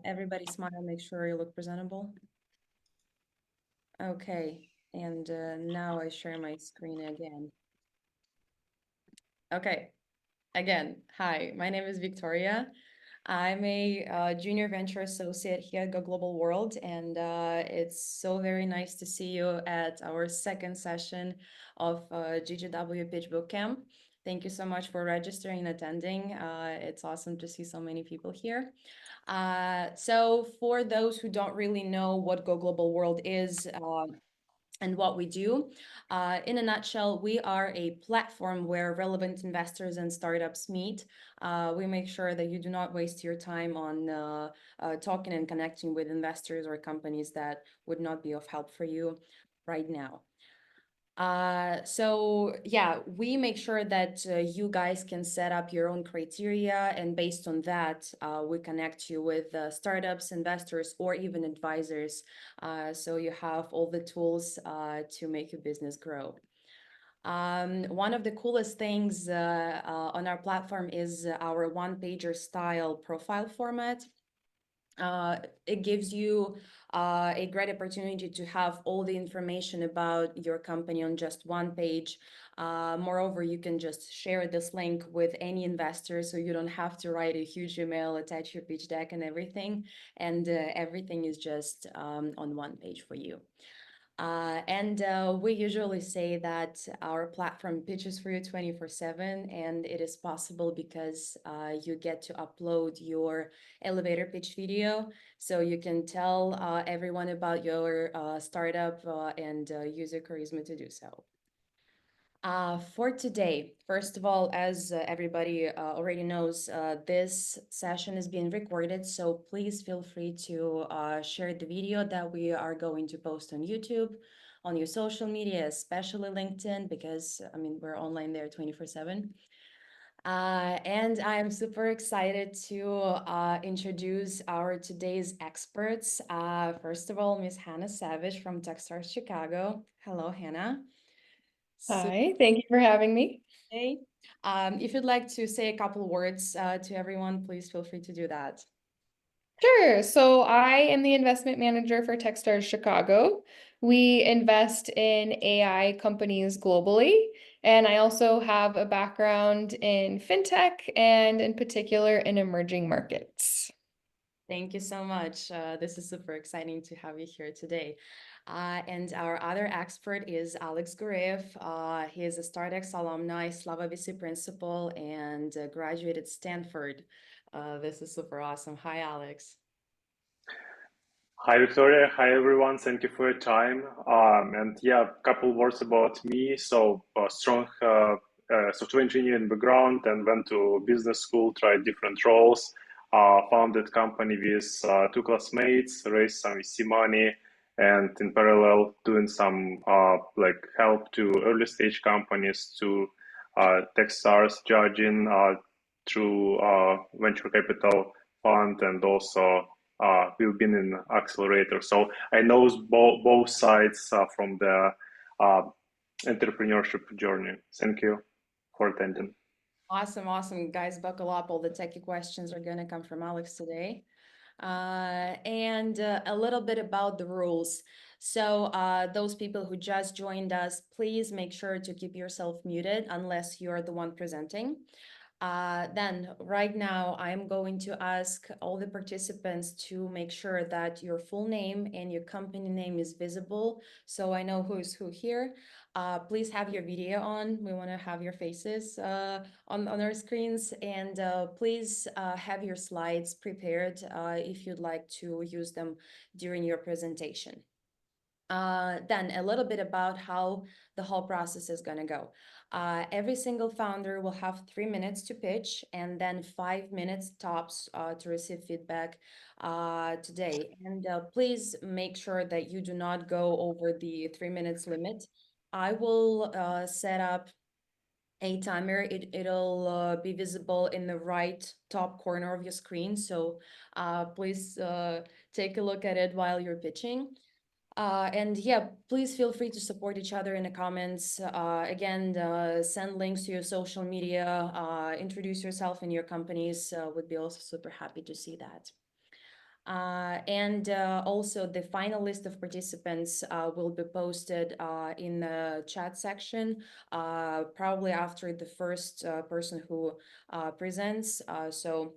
Everybody smile, make sure you look presentable. Okay, and now I share my screen again. Okay, again, hi, my name is Victoria. I'm a junior venture associate here at Go Global World, and it's so very nice to see you at our second session of GGW Pitch Bootcamp. Thank you so much for registering and attending. It's awesome to see so many people here. So for those who don't really know what Go Global World is, and what we do. In a nutshell, we are a platform where relevant investors and startups meet. We make sure that you do not waste your time on talking and connecting with investors or companies that would not be of help for you right now. So yeah, we make sure that you guys can set up your own criteria, and based on that, we connect you with startups, investors, or even advisors. So you have all the tools to make your business grow. One of the coolest things on our platform is our one-pager style profile format. It gives you a great opportunity to have all the information about your company on just one page. Moreover, you can just share this link with any investor, so you don't have to write a huge email, attach your pitch deck and everything. And everything is just on one page for you. And we usually say that our platform pitches for you 24/7, and it is possible because you get to upload your elevator pitch video, so you can tell everyone about your startup and use your charisma to do so. For today, first of all, as everybody already knows, this session is being recorded, so please feel free to share the video that we are going to post on YouTube, on your social media, especially LinkedIn, because I mean, we're online there 24/7. And I'm super excited to introduce our today's experts. First of all, Miss Hannah Savage from Techstars Chicago. Hello, Hannah. Hi, thank you for having me. Hey, if you'd like to say a couple words to everyone, please feel free to do that. Sure. So I am the investment manager for Techstars Chicago. We invest in AI companies globally, and I also have a background in fintech and in particular in emerging markets. Thank you so much. This is super exciting to have you here today. And our other expert is Alex Gurev. He is a StartX alumni, Slava VC principal, and graduated Stanford. This is super awesome. Hi, Alex. Hi, Victoria. Hi, everyone. Thank you for your time. And yeah, a couple words about me. So, strong software engineering background, and went to business school, tried different roles, founded company with two classmates, raised some VC money, and in parallel doing some like help to early stage companies to Techstars judging through venture capital fund, and also we've been in accelerator, so I know both sides from the entrepreneurship journey. Thank you for attending. Awesome, awesome. Guys, buckle up. All the techie questions are going to come from Alex today. And a little bit about the rules. So those people who just joined us, please make sure to keep yourself muted unless you're the one presenting. Then right now, I'm going to ask all the participants to make sure that your full name and your company name is visible, so I know who's who here. Please have your video on. We want to have your faces on our screens, and please have your slides prepared if you'd like to use them during your presentation. Then a little bit about how the whole process is going to go. Every single founder will have 3 minutes to pitch, and then 5 minutes tops to receive feedback today. And please make sure that you do not go over the 3 minutes limit. I will set up a timer. It'll be visible in the right top corner of your screen. So please take a look at it while you're pitching. And yeah, please feel free to support each other in the comments. Again, send links to your social media, introduce yourself and your companies. Would be also super happy to see that. And also the final list of participants will be posted in the chat section, probably after the first person who presents. So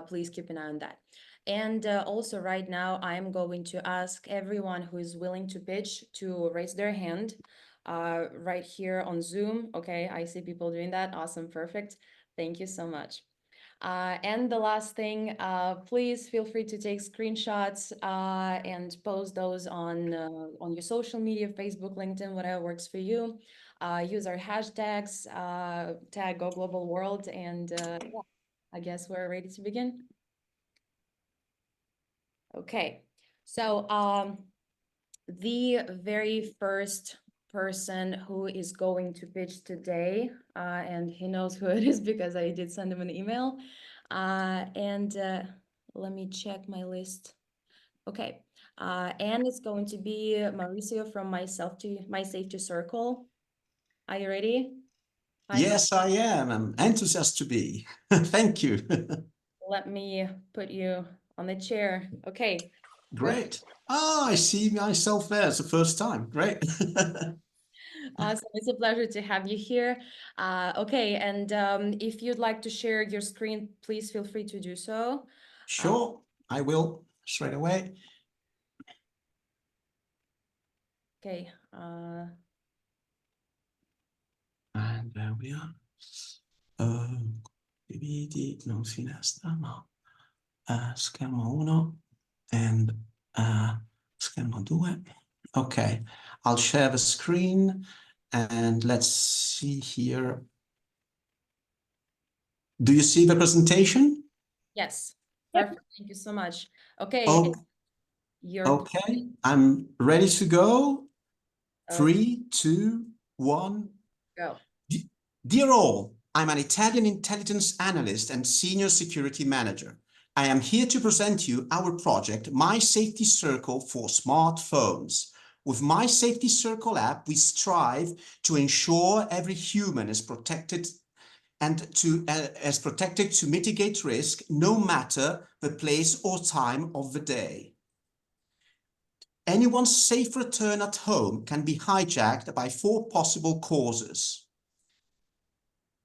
please keep an eye on that. And also right now, I'm going to ask everyone who is willing to pitch to raise their hand right here on Zoom. Okay, I see people doing that. Awesome, perfect. Thank you so much. And the last thing, please feel free to take screenshots and post those on your social media, Facebook, LinkedIn, whatever works for you. Use our hashtags, tag Go Global World, and yeah, I guess we're ready to begin. Okay, so the very first person who is going to pitch today, and he knows who it is because I did send him an email. And let me check my list. Okay, and it's going to be Mauricio from My Safety Circle. Are you ready? Hi, Yes, I am. I'm enthusiastic to be. Thank you. let me put you on the chair. Okay. Great. Oh, I see myself there. It's the first time. Great. Awesome. It's a pleasure to have you here. Okay, and if you'd like to share your screen, please feel free to do so. Sure, I will straight away. Okay. And there we are. Dividi, non finestra, no. Schermo 1 and schermo 2. Okay, I'll share the screen and let's see here. Do you see the presentation? Yes. Yep. Perfect. Thank you so much. Okay. Oh, Your okay, I'm ready to go. Okay. 3, 2, 1. Go. Dear all, I'm an Italian intelligence analyst and senior security manager. I am here to present you our project, My Safety Circle for smartphones. With My Safety Circle app, we strive to ensure every human is protected and to mitigate risk, no matter the place or time of the day. Anyone's safe return at home can be hijacked by 4 possible causes: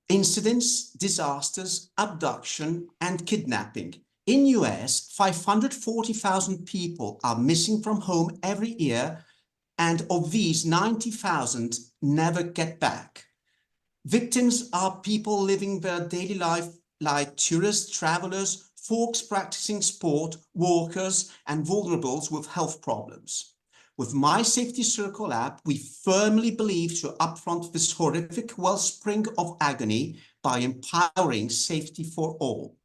incidents, disasters, abduction, and kidnapping. In US, 540,000 people are missing from home every year, and of these, 90,000 never get back. Victims are people living their daily life like tourists, travelers, folks practicing sport, workers, and vulnerables with health problems. With My Safety Circle app, we firmly believe to upfront this horrific wellspring of agony by empowering safety for all.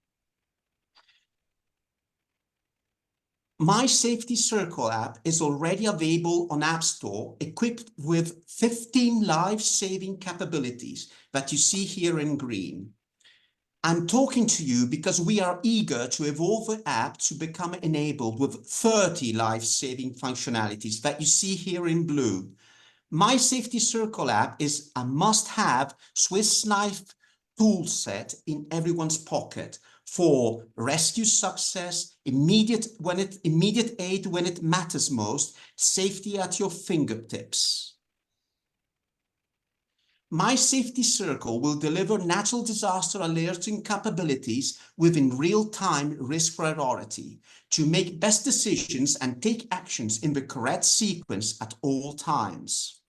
My Safety Circle app is already available on App Store, equipped with 15 life-saving capabilities that you see here in green. I'm talking to you because we are eager to evolve the app to become enabled with 30 life-saving functionalities that you see here in blue. My Safety Circle app is a must-have Swiss knife tool set in everyone's pocket for rescue success, immediate aid when it matters most, safety at your fingertips. My Safety Circle will deliver natural disaster alerting capabilities within real-time risk priority to make best decisions and take actions in the correct sequence at all times.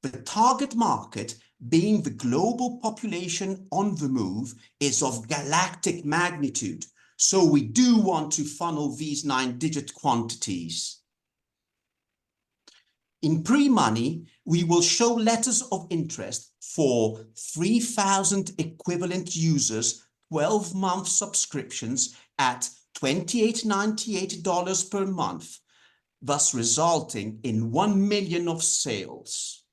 The target market, being the global population on the move, is of galactic magnitude, so we do want to funnel these 9-digit quantities. In pre-money, we will show letters of interest for 3,000 equivalent users, 12-month subscriptions at $28.98 per month, thus resulting in 1 million of sales.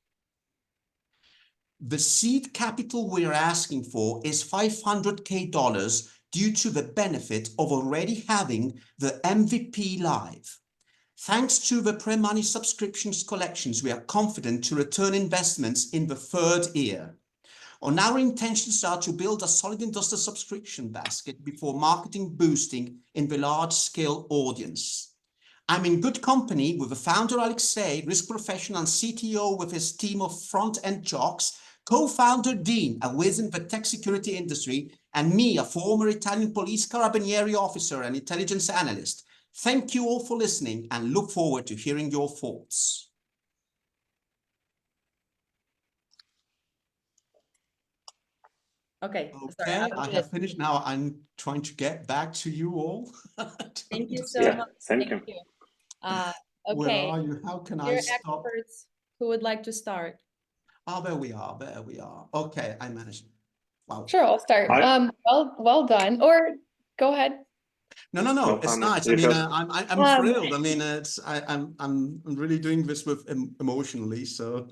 The seed capital we're asking for is $500K due to the benefit of already having the MVP live. Thanks to the pre-money subscriptions collections, we are confident to return investments in the 3rd year. And our intentions are to build a solid industrial subscription basket before marketing boosting in the large-scale audience. I'm in good company with the founder Alexei, risk professional and CTO with his team of front-end jocks, co-founder Dean, a whiz in the tech security industry, and me, a former Italian police carabinieri officer and intelligence analyst. Thank you all for listening and look forward to hearing your thoughts. Okay. Okay, I have finished now. I'm trying to get back to you all. Thank you so Yeah, much. thank you. Where Okay. are you? How can I Your stop? experts who would like to start? Oh, there we are. There we are. Okay, I managed. Wow. Sure, I'll start. Well done. Or go ahead. No, it's Hannah, nice. I you mean, have- I'm thrilled. I mean, I'm really doing this with emotionally. So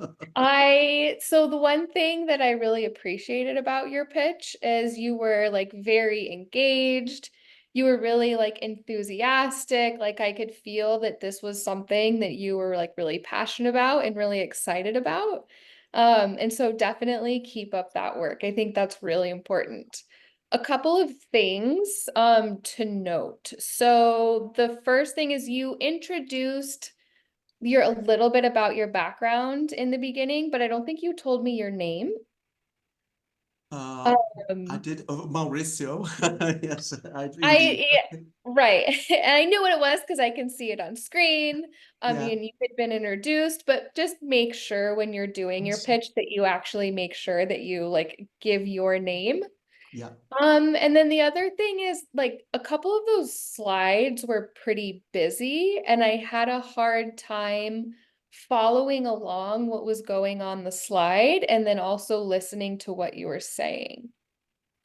So the one thing that I really appreciated about your pitch is you were like very engaged. You were really like enthusiastic. Like I could feel that this was something that you were like really passionate about and really excited about. And so definitely keep up that work. I think that's really important. A couple of things to note. So the first thing is you introduced a little bit about your background in the beginning, but I don't think you told me your name. I did Mauricio. Yes, I indeed. Right. And I knew what it was because I can see it on screen. Yeah. And you had been introduced, but just make sure when you're doing your pitch that you actually make sure that you like give your name. Yeah. And then the other thing is like a couple of those slides were pretty busy and I had a hard time following along what was going on the slide and then also listening to what you were saying.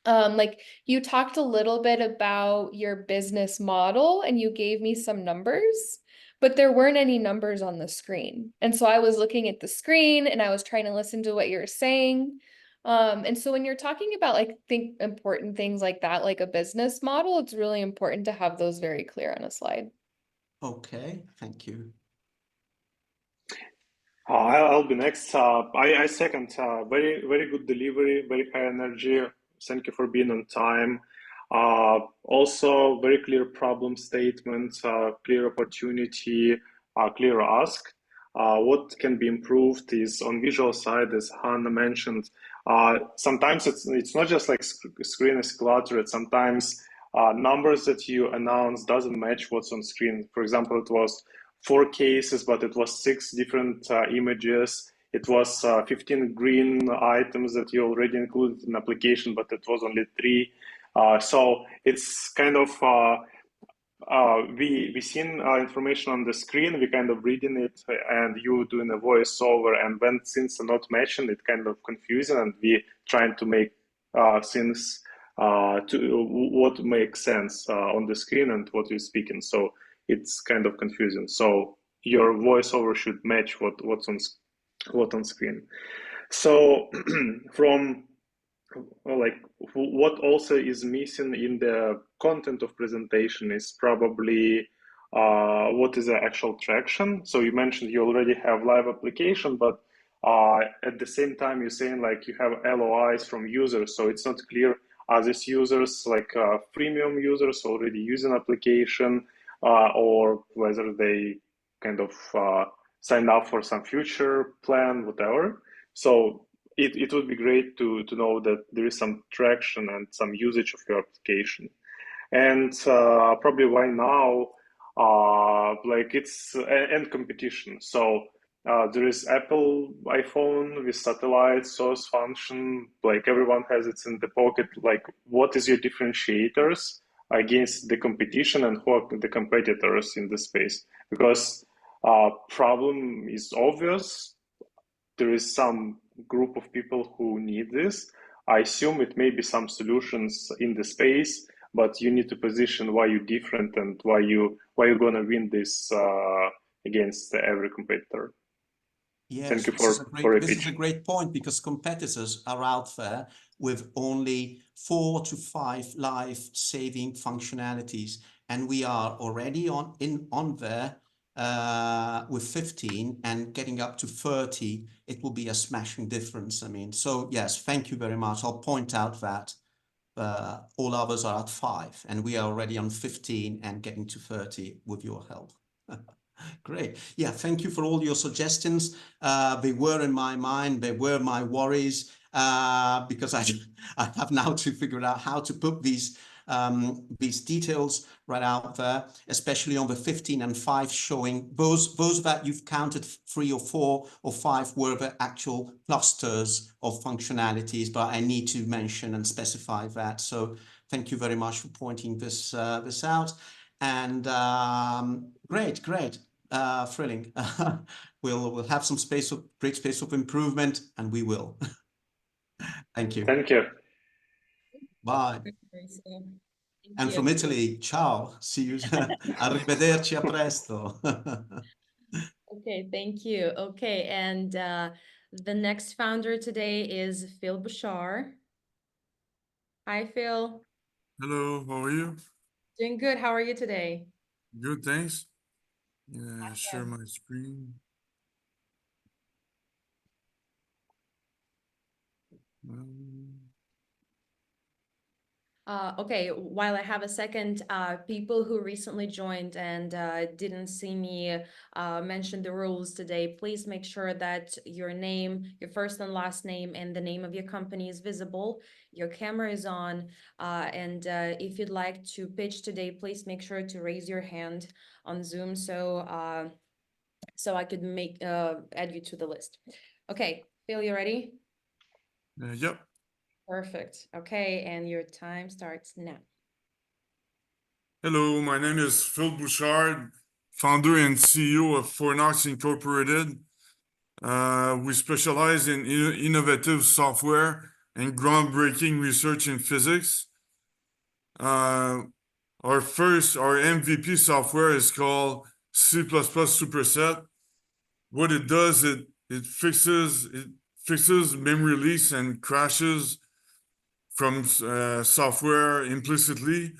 Like you talked a little bit about your business model and you gave me some numbers, but there weren't any numbers on the screen. And so I was looking at the screen and I was trying to listen to what you were saying. And so when you're talking about like important things like that, like a business model, it's really important to have those very clear on a slide. Okay, thank you. I'll be next. I second. Very good delivery, very high energy. Thank you for being on time. Also, very clear problem statement, clear opportunity, clear ask. What can be improved is on visual side, as Hannah mentioned. Sometimes it's not just like screen is cluttered. Sometimes numbers that you announce doesn't match what's on screen. For example, it was 4 cases, but it was 6 different images. It was 15 green items that you already included in application, but it was only 3. So it's kind of we seen information on the screen, we kind of reading it, and you doing a voiceover, and when things are not matching, it kind of confusing, and we trying to make things to what makes sense on the screen and what you're speaking. So it's kind of confusing. So your voiceover should match what's on screen. So from like what also is missing in the content of presentation is probably what is the actual traction. So you mentioned you already have live application, but at the same time you're saying like you have LOIs from users, so it's not clear, are these users like premium users already using application, or whether they kind of signed up for some future plan, whatever. So it would be great to know that there is some traction and some usage of your application. And probably why now, like it's and competition. So there is Apple iPhone with satellite source function, like everyone has it in the pocket. Like what is your differentiators against the competition and who are the competitors in the space? Because problem is obvious. There is some group of people who need this. I assume it may be some solutions in the space, but you need to position why you're different and why you're gonna win this against every competitor. Yes, Thank you this is a great point, because competitors are out there with only 4 to 5 life-saving functionalities, and we are already on there with 15 and getting up to 30, it will be a smashing difference. I mean, so yes, thank you very much. I'll point out that all others are at 5 and we are already on 15 and getting to 30 with your help. Great. Yeah, thank you for all your suggestions. They were in my mind. They were my worries because I have now to figure out how to put these details right out there, especially on the 15 and 5 showing those that you've counted 3 or 4 or 5 were the actual clusters of functionalities, but I need to mention and specify that. So thank you very much for pointing this out. And great. Thrilling. We'll have some great space of improvement, and we will. Thank you. Thank you. Bye. Thank And you. from Italy, ciao. See you. Arrivederci, a presto. Okay, thank you. Okay, and the next founder today is Phil Bouchard. Hi, Phil. Hello, how are you? Doing good. How are you today? Good, thanks. Share my screen. Okay, while I have a second, people who recently joined and didn't see me mention the rules today, please make sure that your name, your first and last name, and the name of your company is visible. Your camera is on, and if you'd like to pitch today, please make sure to raise your hand on Zoom so I could add you to the list. Okay, Phil, you ready? Yep. Perfect. Okay, and your time starts now. Hello, my name is Phil Bouchard, founder and CEO of Fornox Incorporated. We specialize in innovative software and groundbreaking research in physics. Our MVP software is called C++ Superset. What it does, it fixes memory leaks and crashes from software implicitly.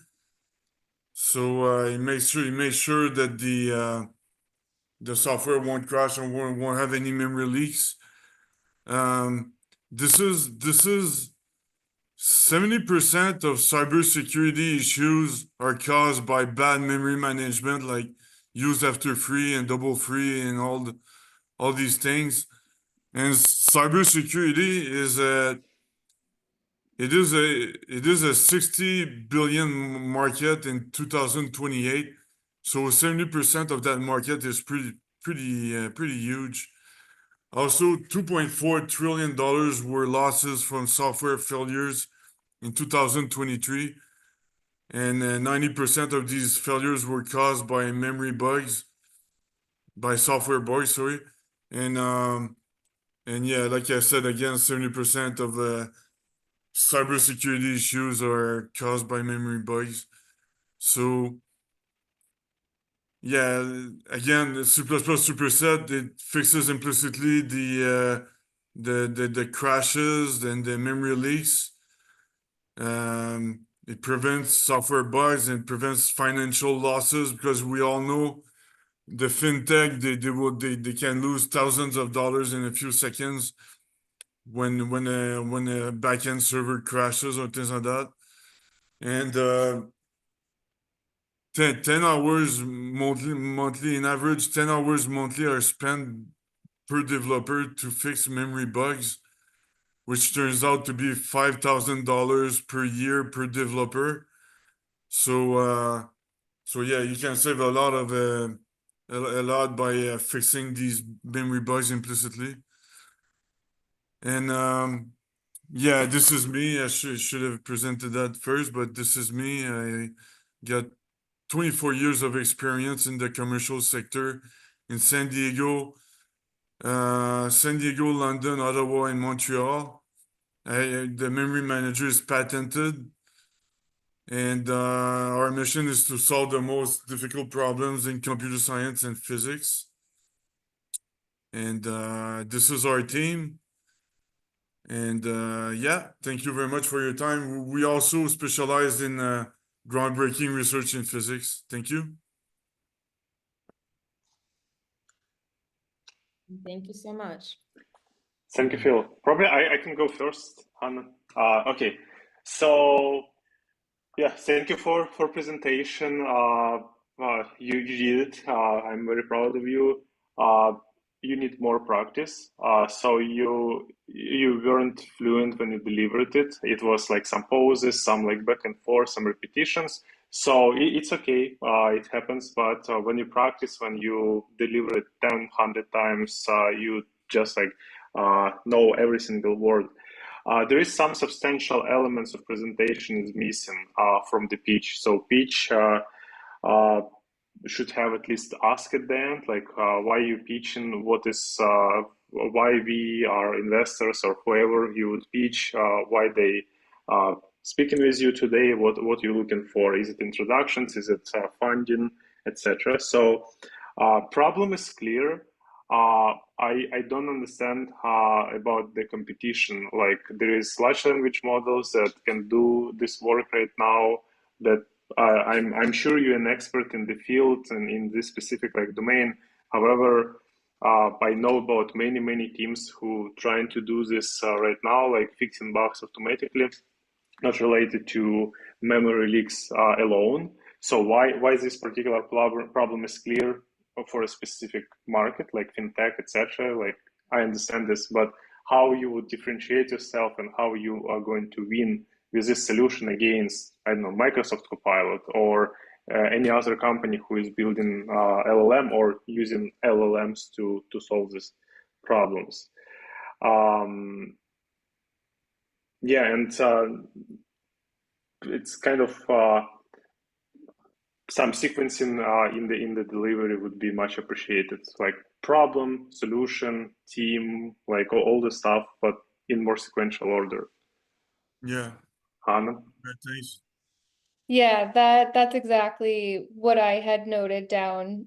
So it makes sure that the software won't crash and won't have any memory leaks. This is 70% of cybersecurity issues are caused by bad memory management, like use after free and double free and all these things. And cybersecurity is a 60 billion market in 2028. So 70% of that market is pretty huge. Also, $2.4 trillion were losses from software failures in 2023. And 90% of these failures were caused by memory bugs, by software bugs, sorry. And yeah, like I said, again, 70% of cybersecurity issues are caused by memory bugs. So yeah, again, the C++ superset, it fixes implicitly the crashes and the memory leaks. It prevents software bugs and prevents financial losses, because we all know the fintech, they can lose thousands of dollars in a few seconds when a backend server crashes or things like that. And 10 hours monthly in average, 10 hours monthly are spent per developer to fix memory bugs, which turns out to be $5,000 per year per developer. So yeah, you can save a lot by fixing these memory bugs implicitly. And yeah, this is me. I should have presented that first, but this is me. I got 24 years of experience in the commercial sector in San Diego, London, Ottawa, and Montreal. The memory manager is patented, and our mission is to solve the most difficult problems in computer science and physics. And this is our team. And yeah, thank you very much for your time. We also specialize in groundbreaking research in physics. Thank you. Thank you so much. Thank you, Phil. Probably I can go first, Hannah. Okay, so yeah, thank you for presentation. You did it. I'm very proud of you. You need more practice. So you weren't fluent when you delivered it. It was like some pauses, some like back and forth, some repetitions. So it's okay. It happens. But when you practice, when you deliver it 10, 100 times, you just like know every single word. There is some substantial elements of presentation is missing from the pitch. So pitch should have at least ask at the end, like why you pitching, what is, why we are investors or whoever you would pitch, why they speaking with you today, what you're looking for. Is it introductions? Is it funding, etc.? So problem is clear. I don't understand about the competition. Like there is large language models that can do this work right now. That I'm sure you're an expert in the field and in this specific like domain. However, I know about many teams who trying to do this right now, like fixing bugs automatically, not related to memory leaks alone. So why this particular problem is clear for a specific market like fintech, etc. Like I understand this, but how you would differentiate yourself and how you are going to win with this solution against, I don't know, Microsoft Copilot or any other company who is building LLM or using LLMs to solve these problems. Yeah, and it's kind of some sequencing in the delivery would be much appreciated. Like problem, solution, team, like all the stuff, but in more sequential order. Yeah. Hannah? Thanks. Yeah, that's exactly what I had noted down.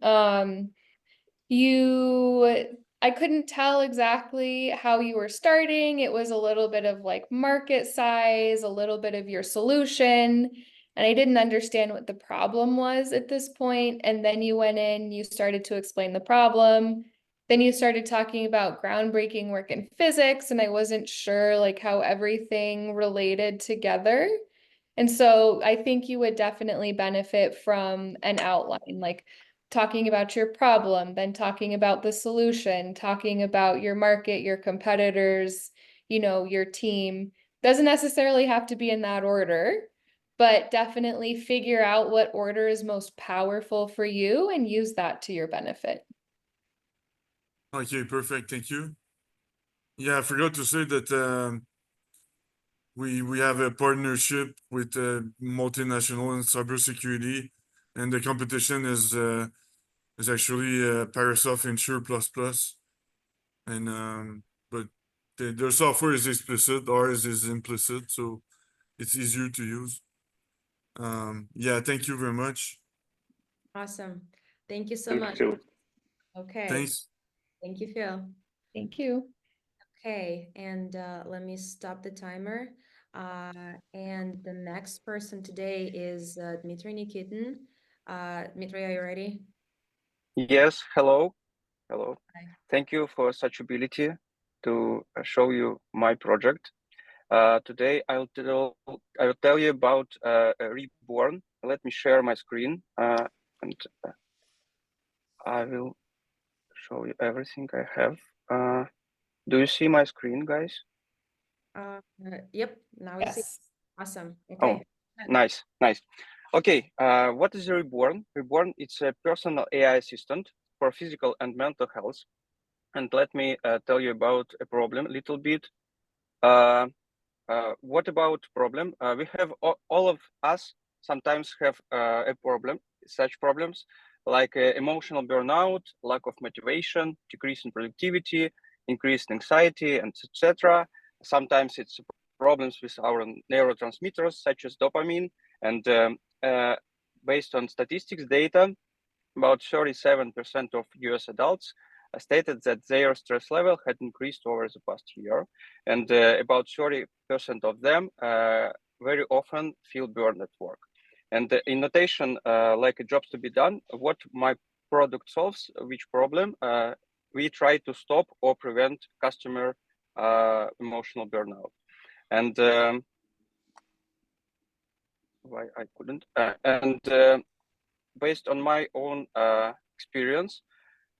I couldn't tell exactly how you were starting. It was a little bit of like market size, a little bit of your solution, and I didn't understand what the problem was at this point. And then you went in, you started to explain the problem. Then you started talking about groundbreaking work in physics, and I wasn't sure like how everything related together. And so I think you would definitely benefit from an outline, like talking about your problem, then talking about the solution, talking about your market, your competitors, your team. Doesn't necessarily have to be in that order, but definitely figure out what order is most powerful for you and use that to your benefit. Okay, perfect. Thank you. Yeah, I forgot to say that we have a partnership with a multinational in cybersecurity, and the competition is actually Parasoft Insure Plus, and but their software is explicit, ours is implicit, so it's easier to use. Yeah, thank you very much. Awesome. Thank you so Thank much. you, Phil. Okay. Thanks. Thank you, Phil. Thank you. Okay, and let me stop the timer. And the next person today is Dmitry Nikitin. Dmitry, are you ready? Yes, hello. Hello. Hi. Thank you for such ability to show you my project. Today I'll tell you about Reborn. Let me share my screen and I will show you everything I have. Do you see my screen, guys? Yep, now we see. Yes. Awesome. Oh, Okay. nice. Okay, what is Reborn? Reborn, it's a personal AI assistant for physical and mental health. And let me tell you about a problem a little bit. What about problem? We have all of us sometimes have a problem, such problems like emotional burnout, lack of motivation, decrease in productivity, increased anxiety, and etc. Sometimes it's problems with our neurotransmitters such as dopamine. And based on statistics data, about 37% of US adults stated that their stress level had increased over the past year, and about 30% of them very often feel burned at work. And in notation, like a jobs to be done, what my product solves, which problem, we try to stop or prevent customer emotional burnout. And why I couldn't. Based on my own experience,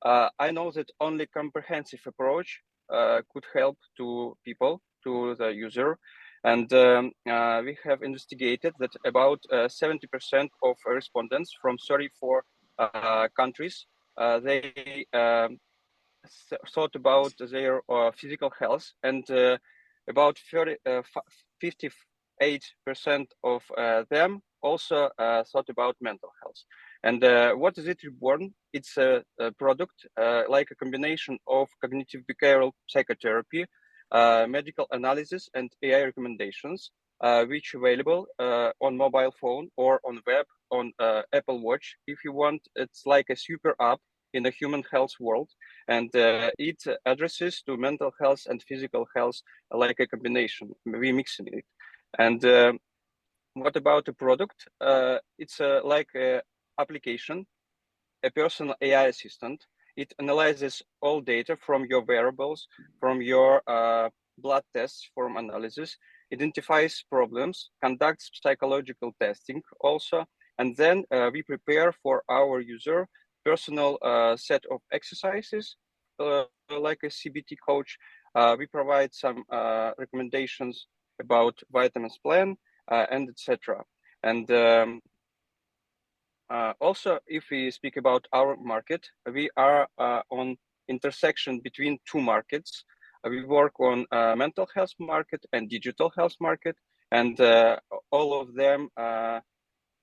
I know that only comprehensive approach could help to people, to the user. And we have investigated that about 70% of respondents from 34 countries, they thought about their physical health, and about 58% of them also thought about mental health. And what is it reborn? It's a product like a combination of cognitive behavioral psychotherapy, medical analysis, and AI recommendations, which available on mobile phone or on web, on Apple Watch. If you want, it's like a super app in the human health world, and it addresses to mental health and physical health like a combination. We mixing it. And what about the product? It's like a application, a personal AI assistant. It analyzes all data from your wearables, from your blood tests, from analysis, identifies problems, conducts psychological testing also, and then we prepare for our user personal set of exercises, like a CBT coach. We provide some recommendations about vitamins plan, and etc. And also, if we speak about our market, we are on intersection between two markets. We work on mental health market and digital health market, and all of them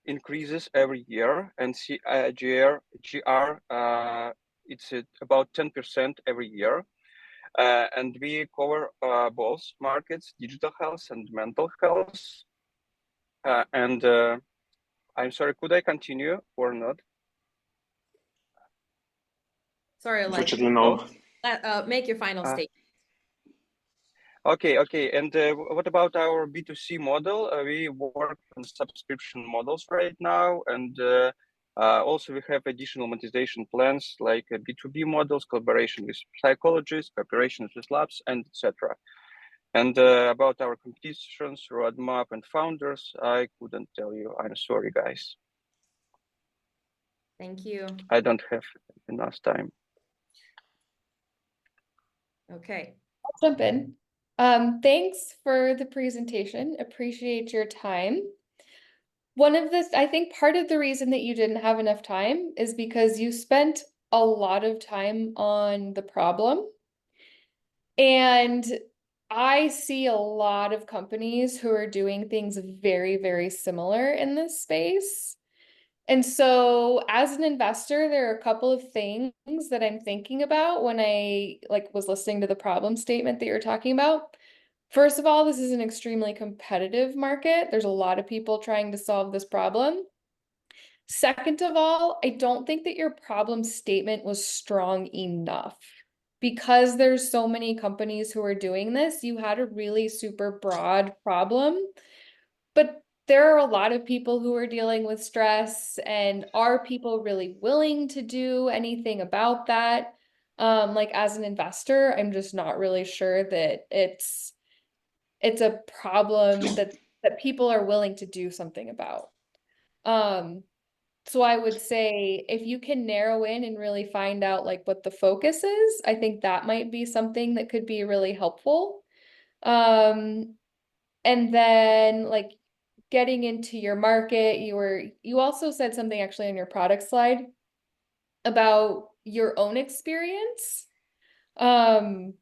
increases every year. And GR, it's about 10% every year. And we cover both markets, digital health and mental health. And I'm sorry, could I continue or not? Sorry, like, Unfortunately, no. make your final statement. Okay. And what about our B2C model? We work on subscription models right now, and also we have additional monetization plans like B2B models, collaboration with psychologists, cooperations with labs, and etc. And about our competitions, roadmap, and founders, I couldn't tell you. I'm sorry, guys. Thank you. I don't have enough time. Okay. I'll jump in. Thanks for the presentation. Appreciate your time. I think part of the reason that you didn't have enough time is because you spent a lot of time on the problem. And I see a lot of companies who are doing things very, very similar in this space. And so as an investor, there are a couple of things that I'm thinking about when I was listening to the problem statement that you're talking about. First of all, this is an extremely competitive market. There's a lot of people trying to solve this problem. Second of all, I don't think that your problem statement was strong enough. Because there's so many companies who are doing this, you had a really super broad problem. But there are a lot of people who are dealing with stress, and are people really willing to do anything about that? As an investor, I'm just not really sure that it's a problem that people are willing to do something about. So I would say if you can narrow in and really find out what the focus is, I think that might be something that could be really helpful. And then getting into your market, you also said something actually on your product slide about your own experience. And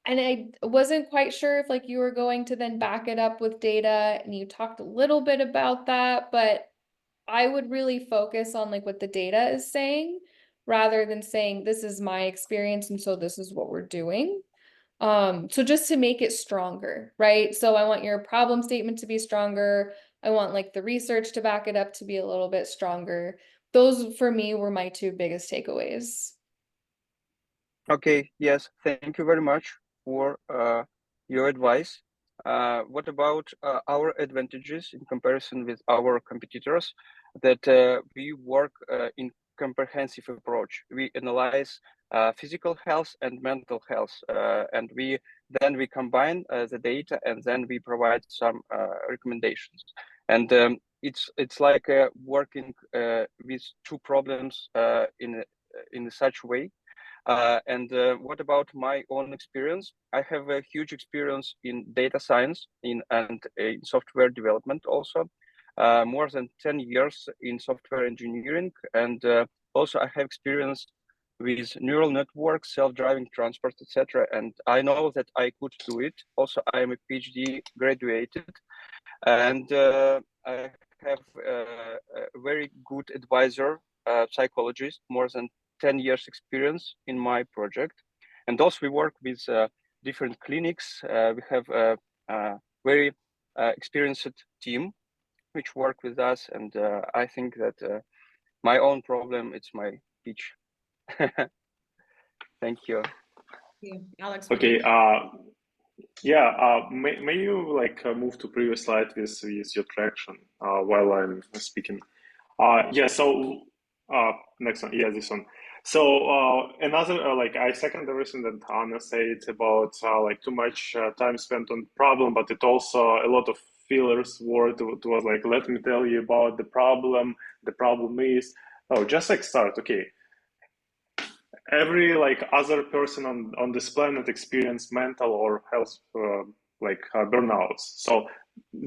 I wasn't quite sure if you were going to then back it up with data, and you talked a little bit about that, but I would really focus on what the data is saying, rather than saying this is my experience and so this is what we're doing. So just to make it stronger, right? So I want your problem statement to be stronger. I want the research to back it up to be a little bit stronger. Those for me were my two biggest takeaways. Okay, yes, thank you very much for your advice. What about our advantages in comparison with our competitors? That we work in comprehensive approach. We analyze physical health and mental health, and we combine the data, and then we provide some recommendations. And it's like working with two problems in such way. And what about my own experience? I have a huge experience in data science and in software development also. More than 10 years in software engineering, and also I have experience with neural networks, self-driving transport, etc. And I know that I could do it. Also, I am a PhD graduated, and I have a very good advisor, psychologist, more than 10 years experience in my project. And also we work with different clinics. We have a very experienced team which work with us, and I think that my own problem, it's my pitch. Thank you. Yeah. Alex. Okay. May you like move to previous slide with your traction while I'm speaking? So next one. Yeah, this one. So another like I second everything that Anna said about like too much time spent on problem, but it also a lot of fillers word. It was like, let me tell you about the problem. The problem is, oh, just like start. Okay, every like other person on this planet experience mental or health burnouts. So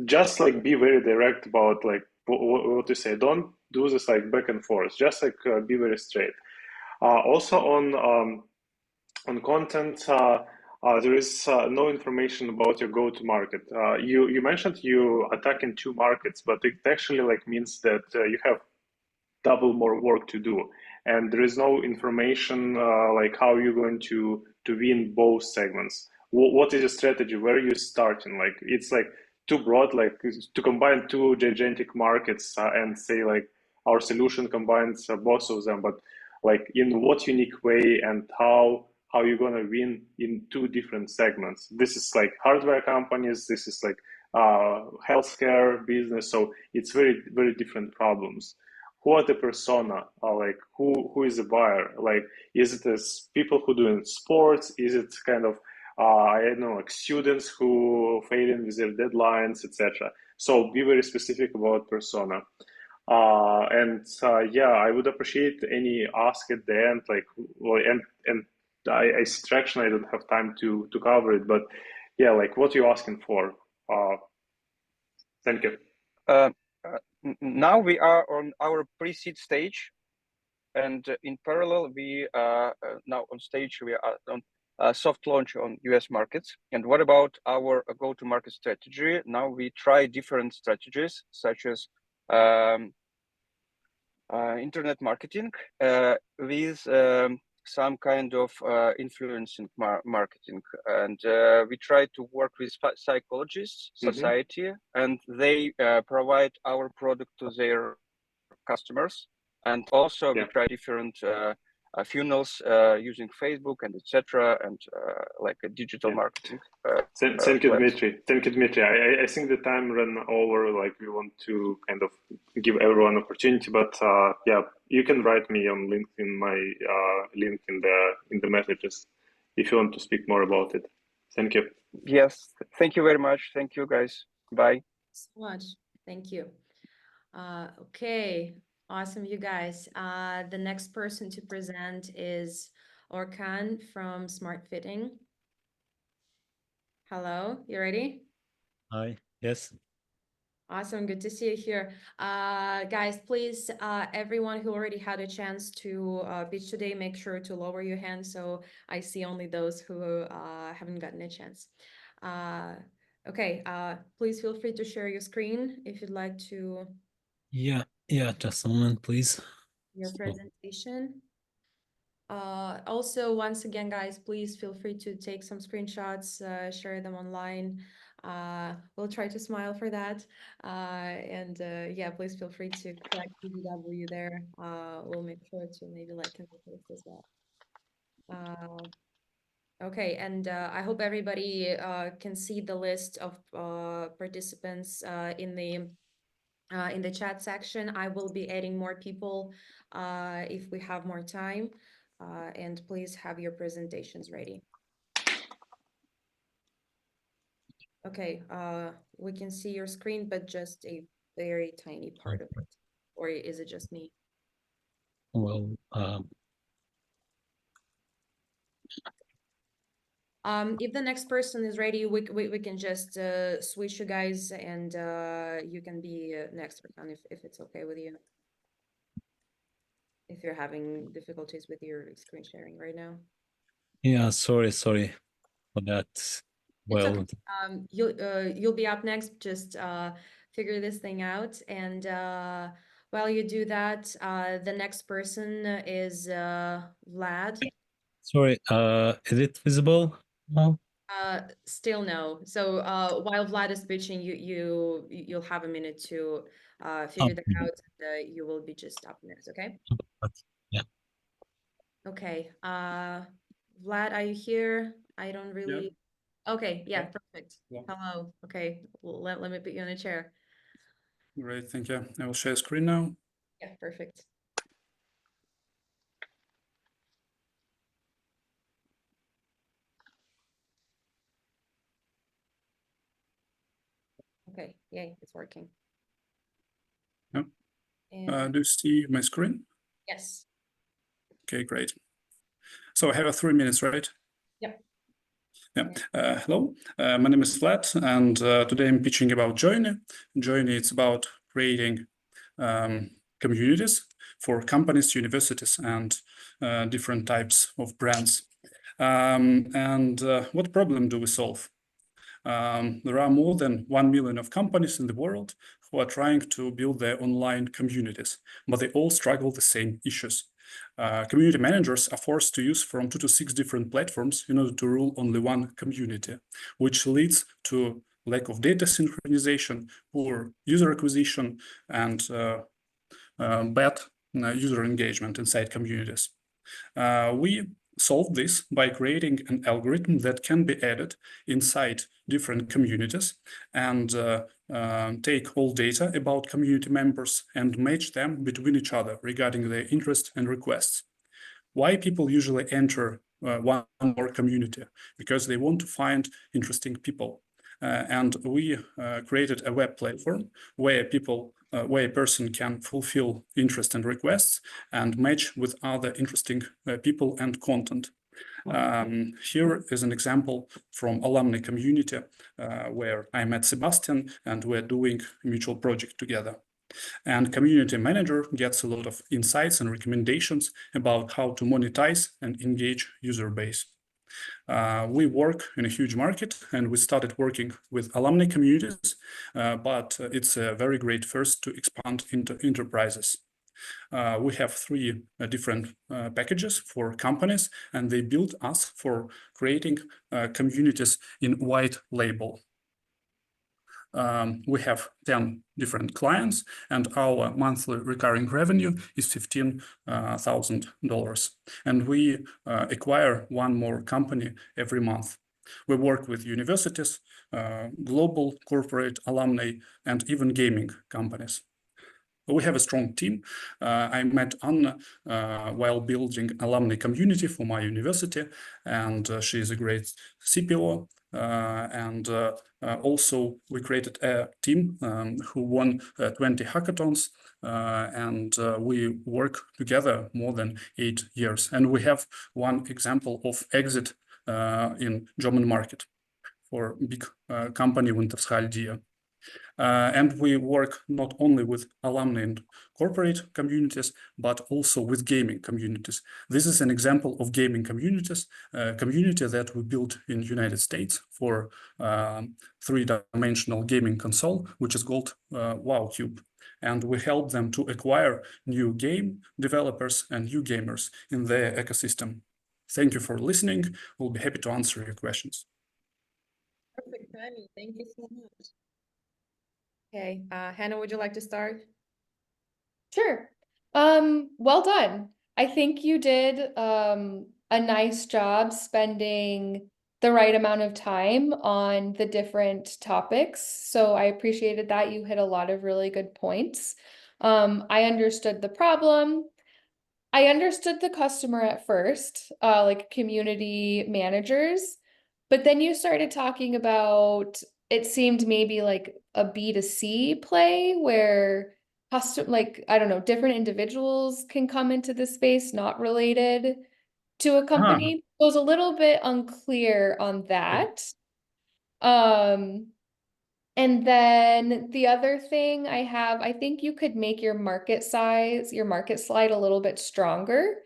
just like be very direct about like what you say. Don't do this like back and forth. Just like be very straight. Also on content, there is no information about your go-to-market. You mentioned you attack in two markets, but it actually like means that you have double more work to do, and there is no information like how you're going to win both segments. What is your strategy? Where are you starting? Like it's like too broad, like to combine two gigantic markets and say like our solution combines both of them, but like in what unique way and how you're gonna win in two different segments. This is like hardware companies, this is like healthcare business, so it's very, very different problems. Who are the persona? Like who is the buyer? Like is it as people who do in sports? Is it kind of I don't know, like students who failing with their deadlines, etc. So be very specific about persona. I would appreciate any ask at the end, like, well, and I see traction. I don't have time to cover it, but yeah, like what you're asking for. Thank you. Now we are on our pre-seed stage, and in parallel, we now on stage we are on soft launch on US markets. And what about our go-to-market strategy? Now we try different strategies such as internet marketing with some kind of influencing marketing, and we try to work with psychologists, society, and they provide our product to their customers. And also we try different funnels using Facebook and etc. and like a digital marketing. Thank you, Dmitry. Thank you, Dmitry. I think the time ran over. Like we want to kind of give everyone opportunity, but you can write me on LinkedIn, my link in the messages, if you want to speak more about it. Thank you. Yes, thank you very much. Thank you, guys. Bye. So much. Thank you. Okay, awesome, you guys. The next person to present is Orkan from Smart Fitting. Hello, you ready? Hi, yes. Awesome, good to see you here. Guys, please, everyone who already had a chance to pitch today, make sure to lower your hand so I see only those who haven't gotten a chance. Okay, please feel free to share your screen if you'd like to. Yeah, just a moment, please. Your presentation. Also, once again, guys, please feel free to take some screenshots, share them online. We'll try to smile for that. Yeah, please feel free to correct GGW there. We'll make sure to maybe like him post as well. Okay, and I hope everybody can see the list of participants in the in the chat section. I will be adding more people if we have more time. And please have your presentations ready. Okay, we can see your screen, but just a very tiny part of it. Or is it just me? Well, if the next person is ready, we can just switch you guys, and you can be next person if it's okay with you. If you're having difficulties with your screen sharing right now. yeah, sorry for that. It's Well, okay. You'll be up next. Just figure this thing out, and while you do that, the next person is Vlad. sorry, is it visible now? Still no. So while Vlad is pitching, you'll have a minute to figure that Okay. out, and you will be just up next, okay? Yeah. Okay. Vlad, are you here? I don't really. Okay, yeah, perfect. Yeah. Hello. Okay, well, let me put you in a chair. Great, thank you. I will share screen now. Yeah, perfect. Okay, yay, it's working. Yep. And Do you see my screen? yes. Okay, great. So I have 3 minutes, right? Yep. Yeah. Hello, my name is Vlad, and today I'm pitching about Journey. Journey, it's about creating communities for companies, universities, and different types of brands. What problem do we solve? There are more than 1 million of companies in the world who are trying to build their online communities, but they all struggle with the same issues. Community managers are forced to use from 2 to 6 different platforms in order to rule only one community, which leads to lack of data synchronization, poor user acquisition, and bad user engagement inside communities. We solve this by creating an algorithm that can be added inside different communities and take all data about community members and match them between each other regarding their interests and requests. Why people usually enter one more community? Because they want to find interesting people. And we created a web platform where where a person can fulfill interest and requests and match with other interesting people and content. Here is an example from alumni community where I met Sebastian and we're doing a mutual project together. And community manager gets a lot of insights and recommendations about how to monetize and engage user base. We work in a huge market and we started working with alumni communities, but it's a very great first to expand into enterprises. We have 3 different packages for companies, and they build us for creating communities in white label. We have 10 different clients, and our monthly recurring revenue is $15,000. And we acquire 1 more company every month. We work with universities, global corporate alumni, and even gaming companies. We have a strong team. I met Anna while building alumni community for my university, and she is a great CPO. Also, we created a team who won 20 hackathons, and we work together more than 8 years. And we have 1 example of exit in German market for big company Wintershall. And we work not only with alumni and corporate communities, but also with gaming communities. This is an example of gaming communities, community that we built in the United States for 3-dimensional gaming console, which is called WowCube. And we help them to acquire new game developers and new gamers in their ecosystem. Thank you for listening. We'll be happy to answer your questions. Perfect timing. Thank you so much. Okay, Hannah, would you like to start? Sure. Well done. I think you did a nice job spending the right amount of time on the different topics. So I appreciated that. You hit a lot of really good points. I understood the problem. I understood the customer at first, like community managers, but then you started talking about, it seemed maybe like a B2C play where like, I don't know, different individuals can come into the space not related to a company. It was a little bit unclear on that. And then the other thing I think you could make your market size, your market slide a little bit stronger.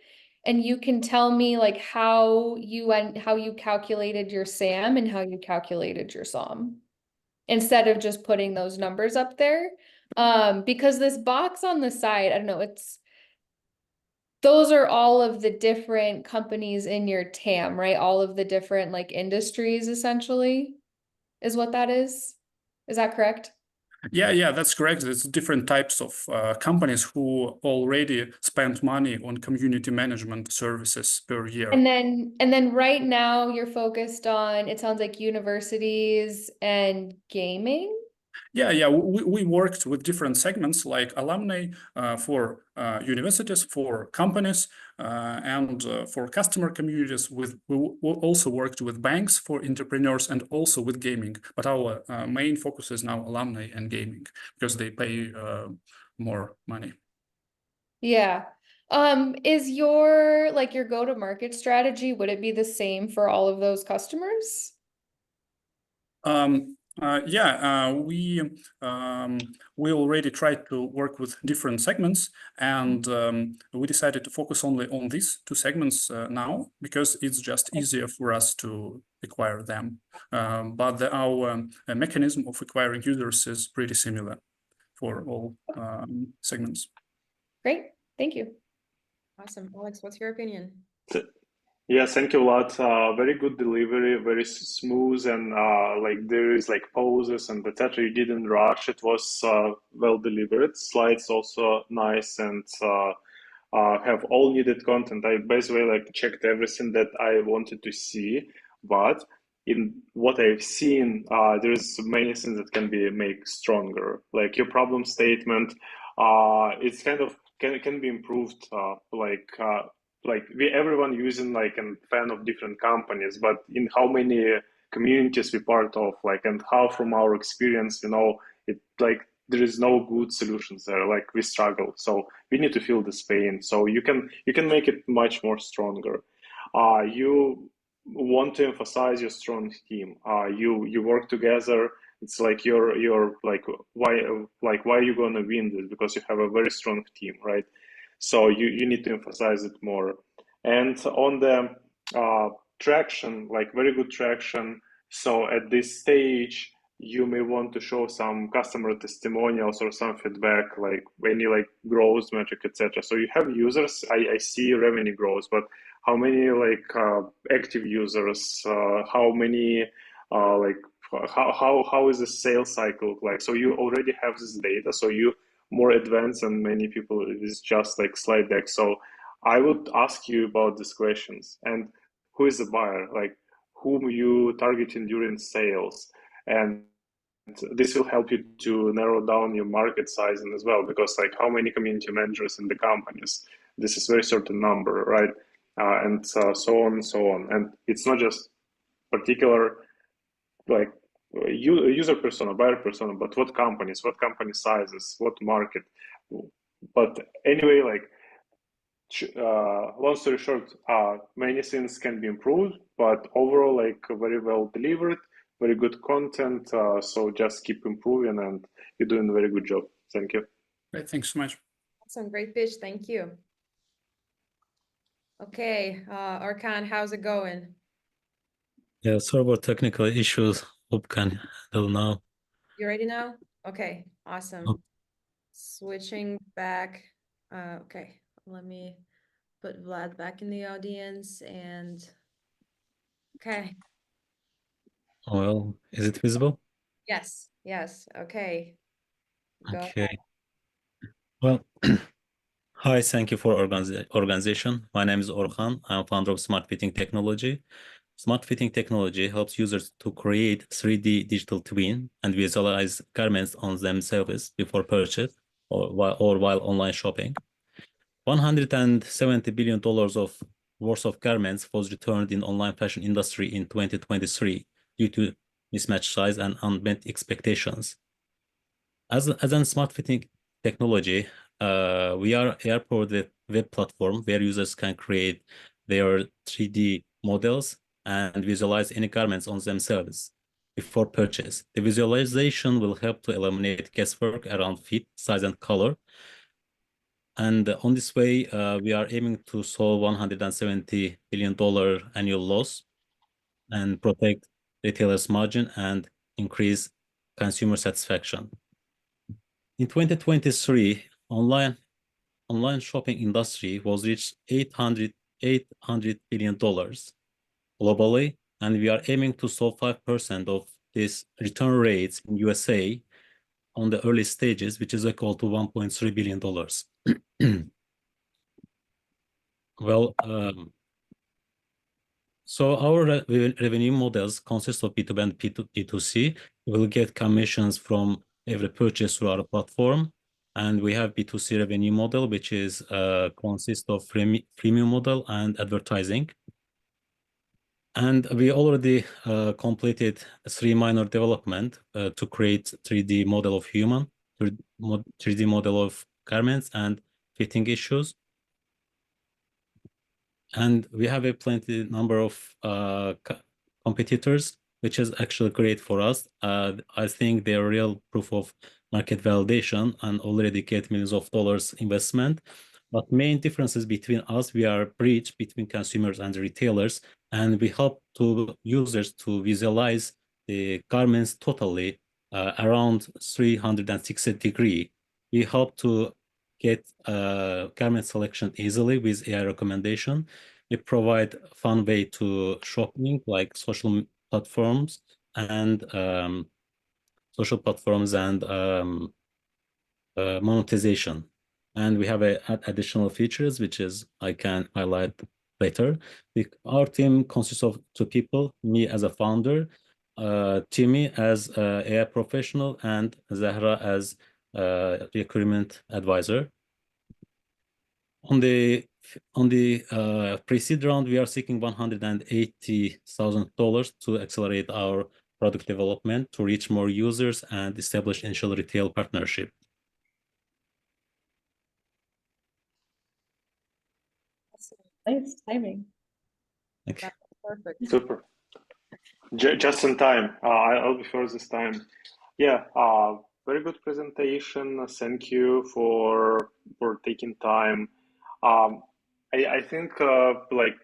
And you can tell me like how you calculated your SAM and how you calculated your SOM instead of just putting those numbers up there. Because this box on the side, I don't know, those are all of the different companies in your TAM, right? All of the different like industries essentially is what that is. Is that correct? Yeah, that's correct. It's different types of companies who already spend money on community management services per year. And then right now you're focused on, it sounds like universities and gaming. Yeah. We worked with different segments like alumni for universities, for companies, and for customer communities. We also worked with banks for entrepreneurs and also with gaming. But our main focus is now alumni and gaming because they pay more money. Yeah. Is your go-to-market strategy, would it be the same for all of those customers? We already tried to work with different segments, and we decided to focus only on these two segments now because it's just easier for us to acquire them. But our mechanism of acquiring users is pretty similar for all segments. Great, thank you. Awesome. Alex, what's your opinion? Yeah, thank you a lot. Very good delivery, very smooth, and like there is like pauses and etc. You didn't rush. It was well delivered. Slides also nice and have all needed content. I basically like checked everything that I wanted to see, but in what I've seen, there's many things that can be made stronger. Like your problem statement, it's kind of can be improved. Like everyone using like a fan of different companies, but in how many communities we part of, like, and how from our experience, it like there is no good solutions there. Like we struggle, so we need to feel this pain. So you can make it much more stronger. You want to emphasize your strong team. You work together. It's like you're like why are you gonna win this? Because you have a very strong team, right? So you need to emphasize it more. And on the traction, like very good traction. So at this stage, you may want to show some customer testimonials or some feedback, like any like growth metric, etc. So you have users. I see revenue growth, but how many like active users? How many like how is the sales cycle like? So you already have this data. So you more advanced than many people. It's just like slide deck. So I would ask you about these questions. And who is the buyer? Like whom you targeting during sales? And this will help you to narrow down your market sizing as well, because like how many community managers in the companies? This is very certain number, right? And so on and so on. And it's not just particular like user persona, buyer persona, but what companies, what company sizes, what market. But anyway, like long story short, many things can be improved, but overall, like very well delivered, very good content. So just keep improving, and you're doing a very good job. Thank you. Great, thanks so much. Awesome, great pitch. Thank you. Okay, Arkan, how's it going? Yeah, sorry about technical issues. Hope can handle now. You ready now? Okay, awesome. Oh. Switching back. Okay, let me put Vlad back in the audience and okay. Well, is it visible? Yes, okay. Go Okay. ahead. Well, hi, thank you for organization. My name is Orhan. I'm founder of Smart Fitting Technology. Smart fitting technology helps users to create 3D digital twin and visualize garments on themselves before purchase or while online shopping. $170 billion worth of garments was returned in online fashion industry in 2023 due to mismatched size and unmet expectations. As a smart fitting technology, we are airport web platform where users can create their 3D models and visualize any garments on themselves before purchase. The visualization will help to eliminate guesswork around fit, size, and color. And on this way, we are aiming to solve $170 billion annual loss and protect retailers' margin and increase consumer satisfaction. In 2023, online shopping industry was reached $800 billion globally, and we are aiming to solve 5% of this return rates in USA on the early stages, which is equal to $1.3 billion. Well, so our revenue models consist of B2B and B2C. We will get commissions from every purchase through our platform. And we have B2C revenue model, which is consists of freemium model and advertising. And we already completed 3 minor development to create 3D model of human, 3D model of garments and fitting issues. And we have a plenty number of competitors, which is actually great for us. I think they're real proof of market validation and already get millions of dollars investment. But main differences between us, we are a bridge between consumers and retailers, and we help to users to visualize the garments totally around 360 degrees. We help to get garment selection easily with AI recommendation. We provide fun way to shopping like social platforms and monetization. And we have additional features, which is I can highlight later. Our team consists of 2 people, me as a founder, Timmy as AI professional, and Zahra as recruitment advisor. On the pre-seed round, we are seeking $180,000 to accelerate our product development to reach more users and establish initial retail partnership. Nice timing. Okay. Perfect. Super. Just in time. I'll be first this time. Yeah, very good presentation. Thank you for taking time. I think like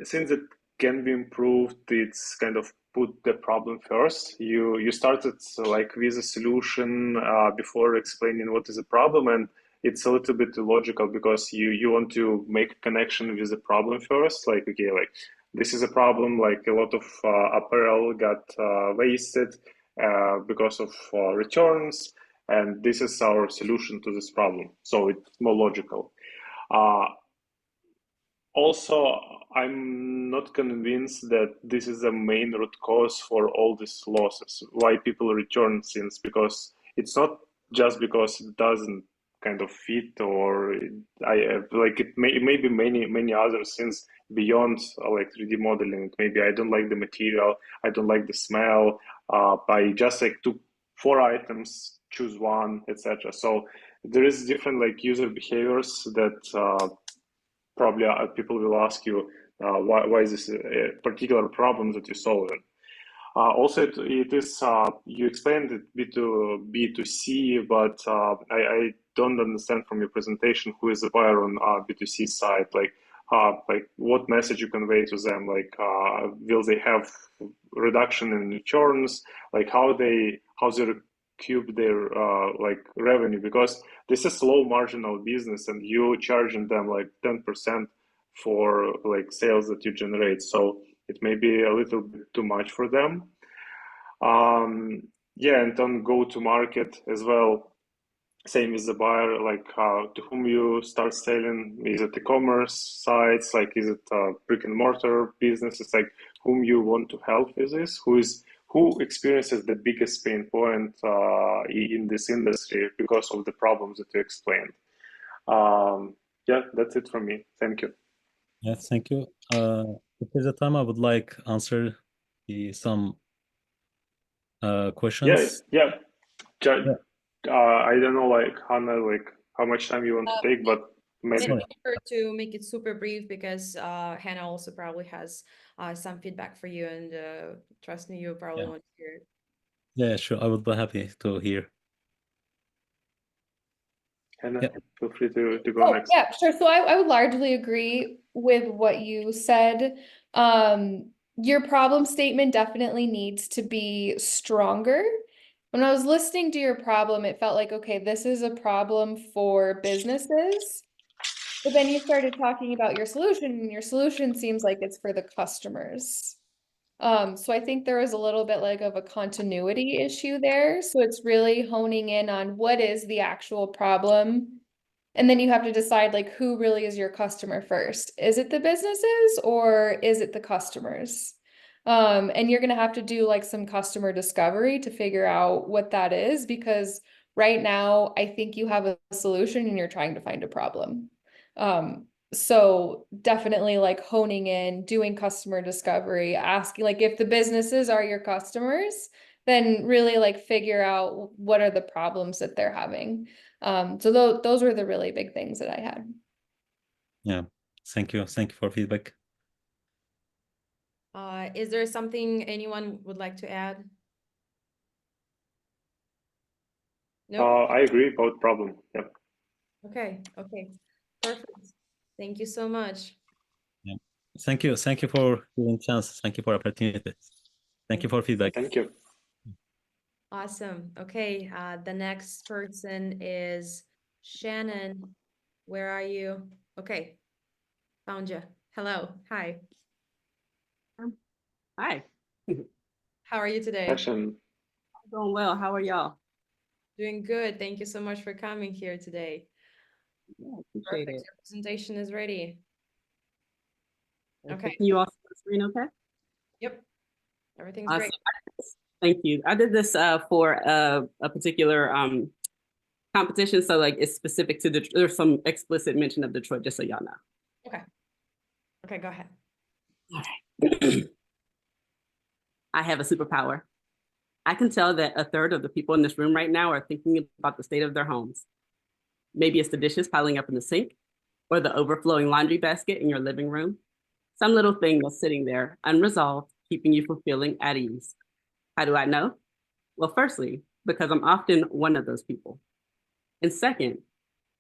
since it can be improved, it's kind of put the problem first. You started like with a solution before explaining what is the problem, and it's a little bit illogical because you want to make a connection with the problem first. Like, okay, like this is a problem, like a lot of apparel got wasted because of returns, and this is our solution to this problem. So it's more logical. Also, I'm not convinced that this is the main root cause for all these losses, why people return things, because it's not just because it doesn't kind of fit, or like it may be many other things beyond like 3D modeling. Maybe I don't like the material, I don't like the smell. I just like took 4 items, choose one, etc. So there is different like user behaviors that probably people will ask you why is this a particular problem that you're solving. Also, it is you explained it B2C, but I don't understand from your presentation who is the buyer on B2C side. Like what message you convey to them? Like, will they have reduction in returns? Like how they recoup their like revenue? Because this is low marginal business, and you charging them like 10% for like sales that you generate. So it may be a little bit too much for them. Yeah, and on go to market as well. same as the buyer, like to whom you start selling? Is it e-commerce sites? Like, is it brick and mortar businesses? Like, whom you want to help with this? Who experiences the biggest pain point in this industry because of the problems that you explained? Yeah, that's it from me. Thank you. Yes, thank you. If there's a time, I would like answer some questions. Yeah. I don't know, like Hannah, like how much time you want to take, but maybe. Sorry. Make sure to make it super brief because Hannah also probably has some feedback for you, and trust me, you probably want to hear it. Yeah, sure. I would be happy to hear. Hannah, Yeah. feel free to go next. Yeah, sure. So I would largely agree with what you said. Your problem statement definitely needs to be stronger. When I was listening to your problem, it felt like, okay, this is a problem for businesses. But then you started talking about your solution, and your solution seems like it's for the customers. So I think there is a little bit like of a continuity issue there. So it's really honing in on what is the actual problem. And then you have to decide like who really is your customer first. Is it the businesses or is it the customers? And you're gonna have to do like some customer discovery to figure out what that is, because right now I think you have a solution and you're trying to find a problem. So definitely like honing in, doing customer discovery, asking like if the businesses are your customers, then really like figure out what are the problems that they're having. So those were the really big things that I had. Yeah, thank you. Thank you for feedback. Is there something anyone would like to add? No? I agree about problem. Yeah. Okay, perfect. Thank you so much. Yeah. Thank you. Thank you for giving chance. Thank you for opportunity. Thank you for feedback. Thank you. Awesome. Okay, the next person is Shannon. Where are you? Okay, found you. Hello. Hi. Hi. How are you today? Passion. Doing well. How are y'all? Doing good. Thank you so much for coming here today. Yeah, appreciate Perfect. it. Your presentation is ready. Okay. Can you all see the screen okay? Yep. Everything's Awesome. great. Thank you. I did this for a particular competition. So like it's specific to Detroit. There's some explicit mention of Detroit, just so y'all know. Okay. Okay, go ahead. All right. I have a superpower. I can tell that a third of the people in this room right now are thinking about the state of their homes. Maybe it's the dishes piling up in the sink or the overflowing laundry basket in your living room. Some little thing that's sitting there unresolved, keeping you from feeling at ease. How do I know? Well, firstly, because I'm often one of those people. And second,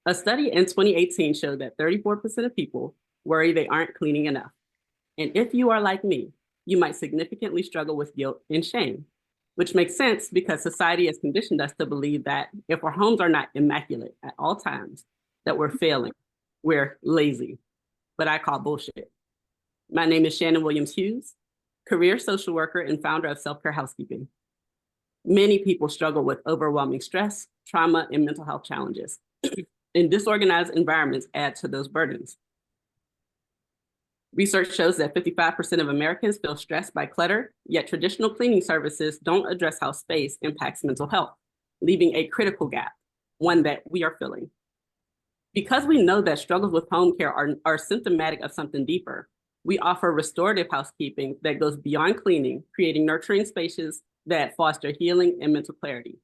a study in 2018 showed that 34% of people worry they aren't cleaning enough. And if you are like me, you might significantly struggle with guilt and shame, which makes sense because society has conditioned us to believe that if our homes are not immaculate at all times, that we're failing, we're lazy, but I call bullshit. My name is Shannon Williams Hughes, career social worker and founder of Self-Care Housekeeping. Many people struggle with overwhelming stress, trauma, and mental health challenges. And disorganized environments add to those burdens. Research shows that 55% of Americans feel stressed by clutter, yet traditional cleaning services don't address how space impacts mental health, leaving a critical gap, one that we are filling. Because we know that struggles with home care are symptomatic of something deeper, we offer restorative housekeeping that goes beyond cleaning, creating nurturing spaces that foster healing and mental clarity.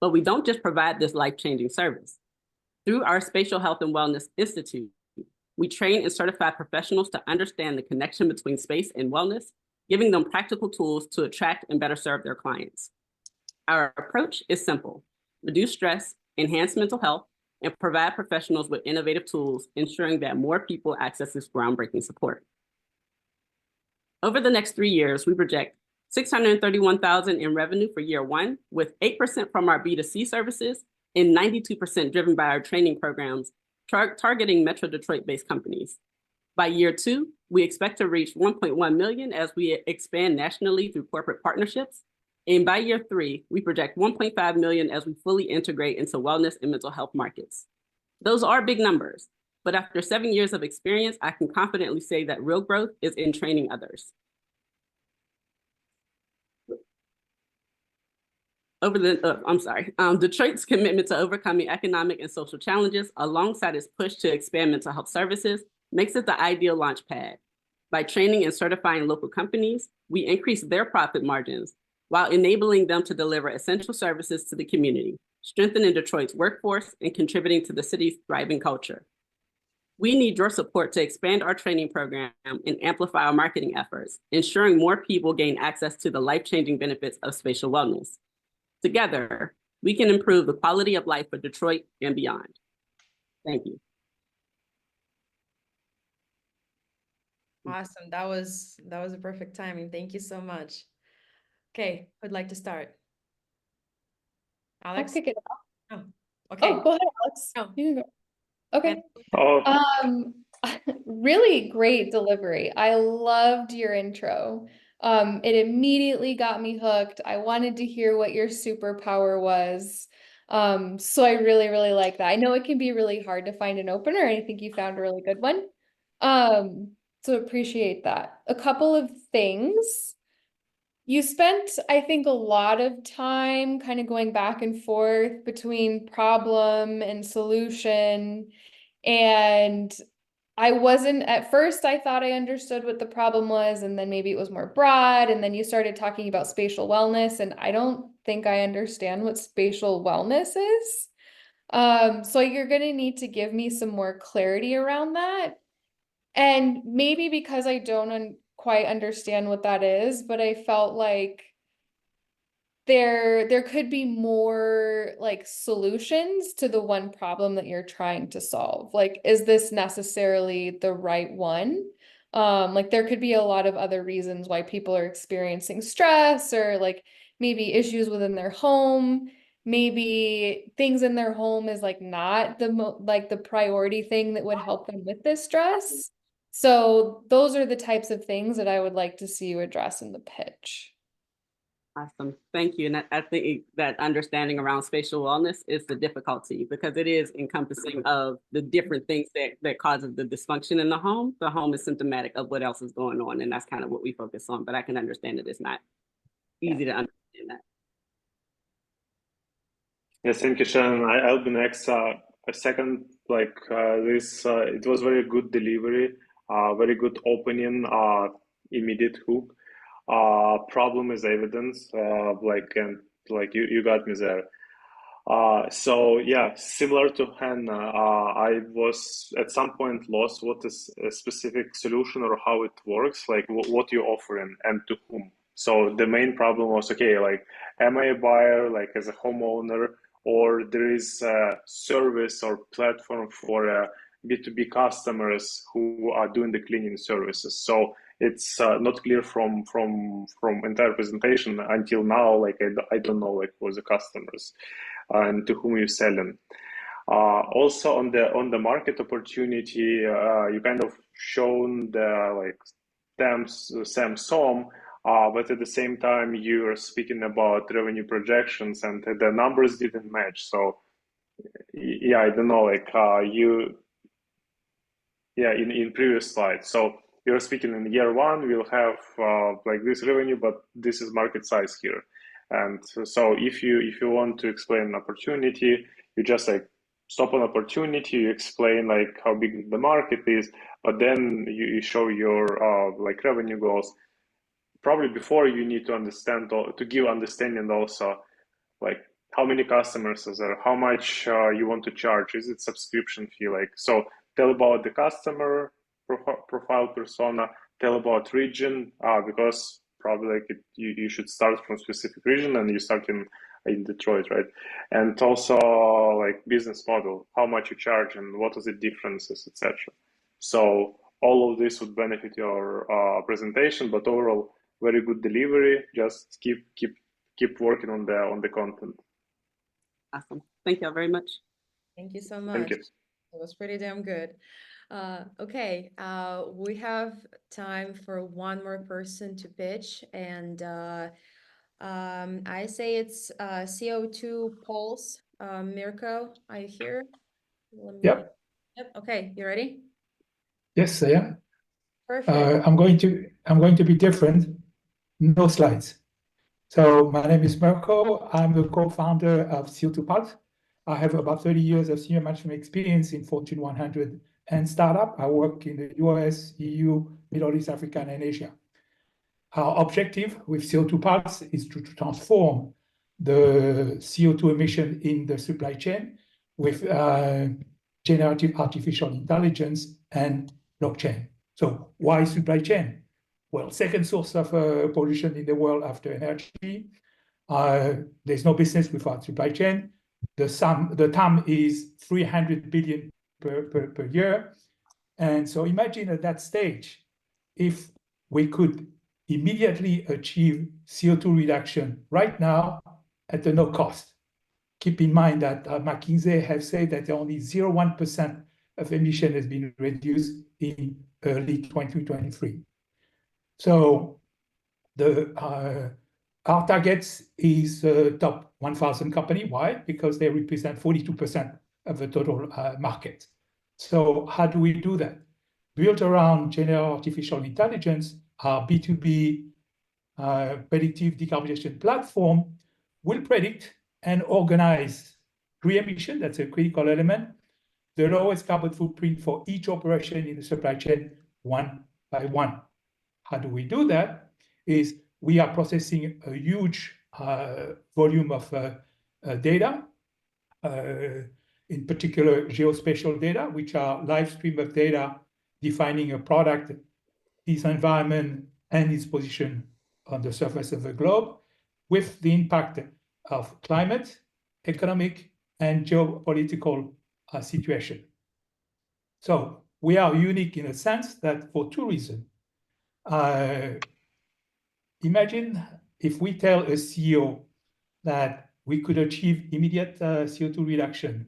But we don't just provide this life-changing service. Through our Spatial Health and Wellness Institute, we train and certify professionals to understand the connection between space and wellness, giving them practical tools to attract and better serve their clients. Our approach is simple: reduce stress, enhance mental health, and provide professionals with innovative tools, ensuring that more people access this groundbreaking support. Over the next 3 years, we project $631,000 in revenue for year one, with 8% from our B2C services and 92% driven by our training programs, targeting Metro Detroit-based companies. By year two, we expect to reach 1.1 million as we expand nationally through corporate partnerships, And by year 3, we project 1.5 million as we fully integrate into wellness and mental health markets. Those are big numbers, but after 7 years of experience, I can confidently say that real growth is in training others. Detroit's commitment to overcoming economic and social challenges alongside its push to expand mental health services makes it the ideal launch pad. By training and certifying local companies, we increase their profit margins while enabling them to deliver essential services to the community, strengthening Detroit's workforce and contributing to the city's thriving culture. We need your support to expand our training program and amplify our marketing efforts, ensuring more people gain access to the life-changing benefits of spatial wellness. Together, we can improve the quality of life for Detroit and beyond. Thank you. Awesome. That was a perfect timing. Thank you so much. Okay, who'd like to start? Alex? I'll kick it off. Oh, okay. Oh, go ahead, Alex. Oh. You can go. Okay. Oh, Really great delivery. I loved your intro. It immediately got me hooked. I wanted to hear what your superpower was. So I really, really like that. I know it can be really hard to find an opener, and I think you found a really good one. So appreciate that. A couple of things. You spent, I think, a lot of time kind of going back and forth between problem and solution. And I wasn't, at first, I thought I understood what the problem was, and then maybe it was more broad. And then you started talking about spatial wellness, and I don't think I understand what spatial wellness is. So you're going to need to give me some more clarity around that. And maybe because I don't quite understand what that is, but I felt like there could be more like solutions to the one problem that you're trying to solve. Like, is this necessarily the right one? Like there could be a lot of other reasons why people are experiencing stress, or like maybe issues within their home. Maybe things in their home is like not the priority thing that would help them with this stress. So those are the types of things that I would like to see you address in the pitch. Awesome, thank you. And I think that understanding around spatial wellness is the difficulty, because it is encompassing of the different things that causes the dysfunction in the home. The home is symptomatic of what else is going on, and that's kind of what we focus on. But I can understand that it's not easy to understand that. yes, thank you, Shannon. I'll be next. A second, like this, it was very good delivery, very good opening, immediate hook. Problem is evidence, and you got me there. So yeah, similar to Hannah, I was at some point lost what is a specific solution or how it works, like what you're offering and to whom. So the main problem was, okay, like, am I a buyer, like as a homeowner, or there is a service or platform for B2B customers who are doing the cleaning services? So it's not clear from entire presentation until now. Like I don't know, like, for the customers and to whom you're selling. Also on the market opportunity, you kind of shown the like SAM, but at the same time you're speaking about revenue projections and the numbers didn't match. So yeah, I don't know, like in previous slides. So you're speaking in year 1, we'll have like this revenue, but this is market size here. And so if you want to explain an opportunity, you just like stop an opportunity, you explain like how big the market is, but then you show your like revenue goals. Probably before you need to understand, to give understanding also, like how many customers is there, how much you want to charge, is it subscription fee, like, so tell about the customer profile persona, tell about region, because probably like you should start from specific region and you start in Detroit, right? And also like business model, how much you charge and what are the differences, etc. So all of this would benefit your presentation, but overall very good delivery. Just keep working on the content. Awesome, thank you very much. Thank you so much. Thank you. It was pretty damn good. Okay, we have time for one more person to pitch, and I say it's CO2 Pulse. Mirko, are you here? Let me... Yep. Yep. Okay, you ready? Yes, I am. Perfect. I'm going to be different. No slides. So my name is Mirko. I'm the co-founder of CO2 Pulse. I have about 30 years of senior management experience in Fortune 100 and startup. I work in the US, EU, Middle East, Africa, and Asia. Our objective with CO2 Pulse is to transform the CO2 emission in the supply chain with generative artificial intelligence and blockchain. So why supply chain? Well, second source of pollution in the world after energy. There's no business without supply chain. The TAM is 300 billion per year. And so imagine at that stage, if we could immediately achieve CO2 reduction right now at a no cost. Keep in mind that McKinsey have said that only 0.1% of emission has been reduced in early 2023. So our targets is top 1,000 company. Why? Because they represent 42% of the total market. So how do we do that? Built around general artificial intelligence, our B2B predictive decarbonization platform will predict and organize pre-emission, that's a critical element, the lowest carbon footprint for each operation in the supply chain one by one. How do we do that? Is we are processing a huge volume of data, in particular geospatial data, which are live stream of data defining a product, its environment, and its position on the surface of the globe, with the impact of climate, economic, and geopolitical situation. So we are unique in a sense that for two reasons. Imagine if we tell a CEO that we could achieve immediate CO2 reduction.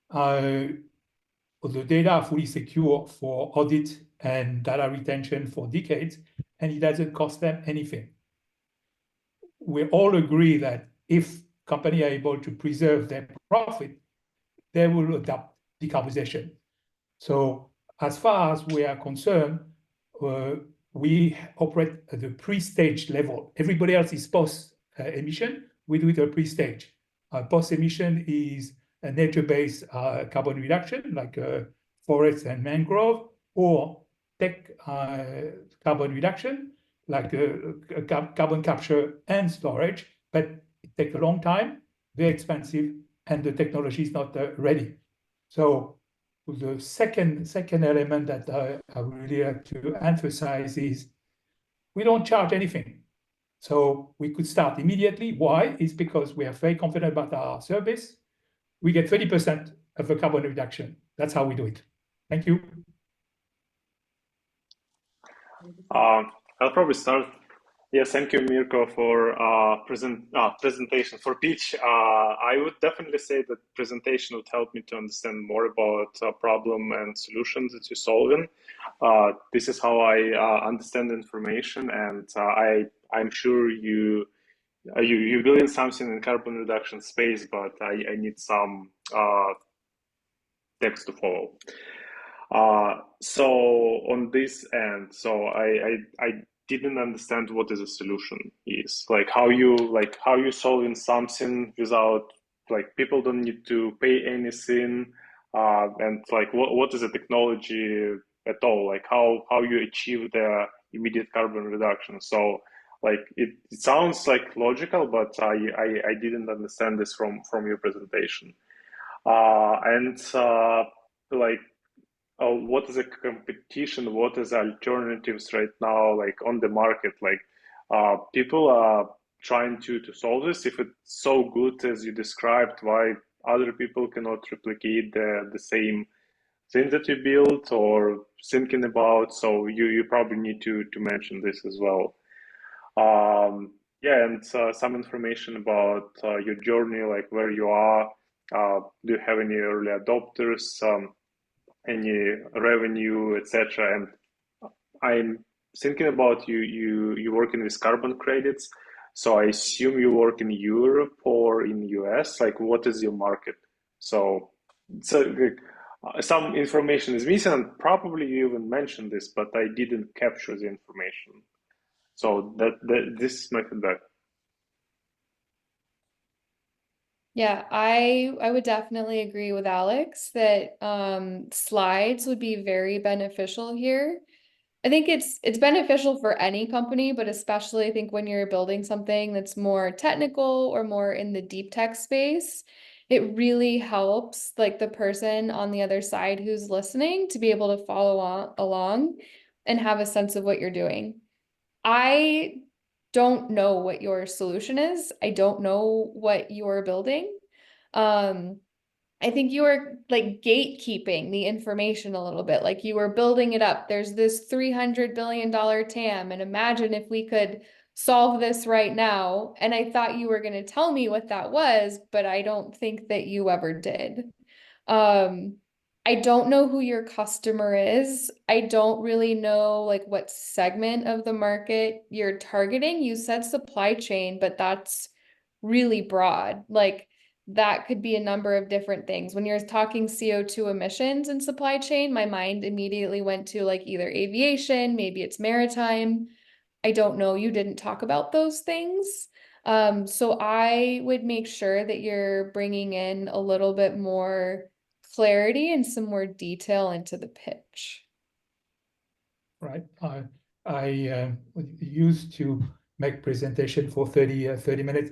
The data are fully secure for audit and data retention for decades, and it doesn't cost them anything. We all agree that if companies are able to preserve their profit, they will adopt decarbonization. So as far as we are concerned, we operate at the pre-stage level. Everybody else is post-emission. We do it at pre-stage. Post-emission is a nature-based carbon reduction, like forest and mangrove, or tech carbon reduction, like carbon capture and storage, but it takes a long time, very expensive, and the technology is not ready. So the second element that I really like to emphasize is we don't charge anything. So we could start immediately. Why? It's because we are very confident about our service. We get 30% of the carbon reduction. That's how we do it. Thank you. I'll probably start. Yes, thank you, Mirko, for presentation for pitch. I would definitely say that presentation would help me to understand more about problem and solutions that you're solving. This is how I understand information, and I'm sure you're building something in carbon reduction space, but I need some text to follow. So on this end, so I didn't understand what is a solution is, like how you solving something without, like, people don't need to pay anything, and like what is the technology at all, like how you achieve the immediate carbon reduction. So like it sounds like logical, but I didn't understand this from your presentation. What is a competition? What is alternatives right now, like on the market? Like people are trying to solve this. If it's so good as you described, why other people cannot replicate the same thing that you built or thinking about? So you probably need to mention this as well. Yeah, and some information about your journey, like where you are. Do you have any early adopters? Any revenue, etc. And I'm thinking about you working with carbon credits. So I assume you work in Europe or in US. Like, what is your market? So some information is missing, and probably you even mentioned this, but I didn't capture the information. So this is my feedback. Yeah, I would definitely agree with Alex that slides would be very beneficial here. I think it's beneficial for any company, but especially I think when you're building something that's more technical or more in the deep tech space, it really helps like the person on the other side who's listening to be able to follow along and have a sense of what you're doing. I don't know what your solution is. I don't know what you're building. I think you were like gatekeeping the information a little bit, like you were building it up. There's this $300 billion TAM, and imagine if we could solve this right now. And I thought you were going to tell me what that was, but I don't think that you ever did. I don't know who your customer is. I don't really know like what segment of the market you're targeting. You said supply chain, but that's really broad. Like that could be a number of different things. When you're talking CO2 emissions in supply chain, my mind immediately went to like either aviation, maybe it's maritime. I don't know. You didn't talk about those things. So I would make sure that you're bringing in a little bit more clarity and some more detail into the pitch. Right. I used to make presentation for 30 minutes.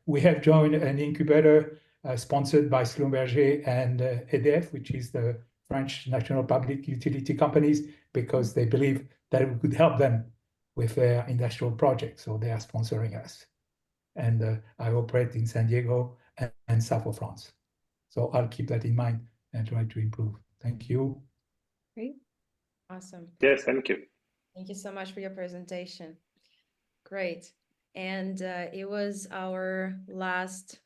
We have joined an incubator sponsored by Schlumberger and EDF, which is the French national public utility companies, because they believe that we could help them with their industrial projects. So they are sponsoring us. And I operate in San Diego and south of France. So I'll keep that in mind and try to improve. Thank you. Great. Awesome. Yes, thank you. Thank you so much for your presentation. Great. And it was our last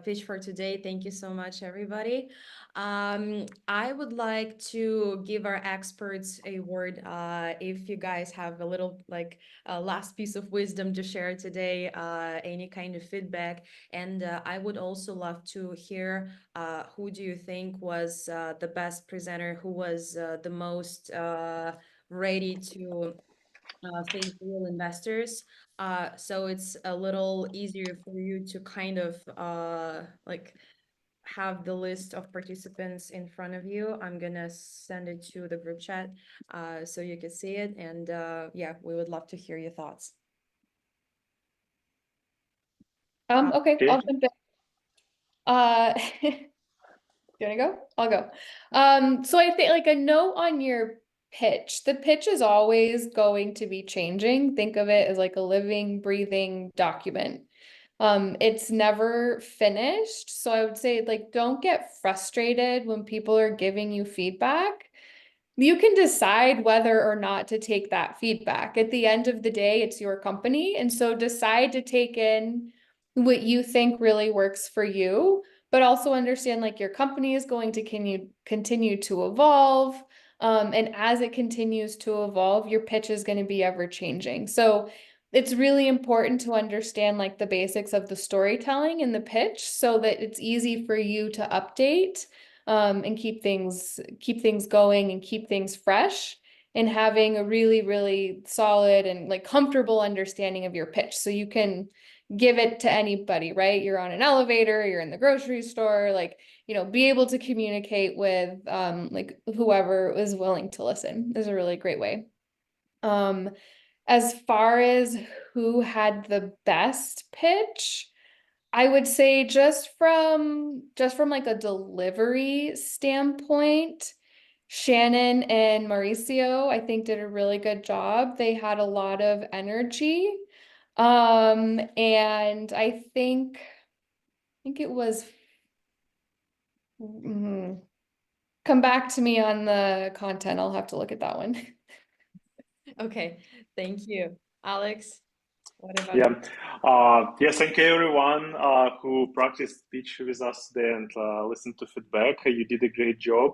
pitch for today. Thank you so much, everybody. I would like to give our experts a word. If you guys have a little like last piece of wisdom to share today, any kind of feedback. And I would also love to hear who do you think was the best presenter, who was the most ready to face real investors. So it's a little easier for you to kind of like have the list of participants in front of you. I'm gonna send it to the group chat so you can see it. And yeah, we would love to hear your thoughts. Okay, I'll jump in. You wanna go? I'll go. So I think like a note on your pitch. The pitch is always going to be changing. Think of it as like a living, breathing document. It's never finished. So I would say like don't get frustrated when people are giving you feedback. You can decide whether or not to take that feedback. At the end of the day, it's your company. And so decide to take in what you think really works for you, but also understand like your company is going to continue to evolve. And as it continues to evolve, your pitch is going to be ever changing. So it's really important to understand like the basics of the storytelling in the pitch so that it's easy for you to update and keep things going and keep things fresh, and having a really, really solid and like comfortable understanding of your pitch. So you can give it to anybody, right? You're on an elevator, you're in the grocery store, like, you know, be able to communicate with like whoever is willing to listen is a really great way. As far as who had the best pitch, I would say just from like a delivery standpoint, Shannon and Mauricio, I think, did a really good job. They had a lot of energy. And I think it was come back to me on the content. I'll have to look at that one. Okay, thank you. Alex, what about you? Yes, thank you everyone who practiced pitch with us today and listened to feedback. You did a great job.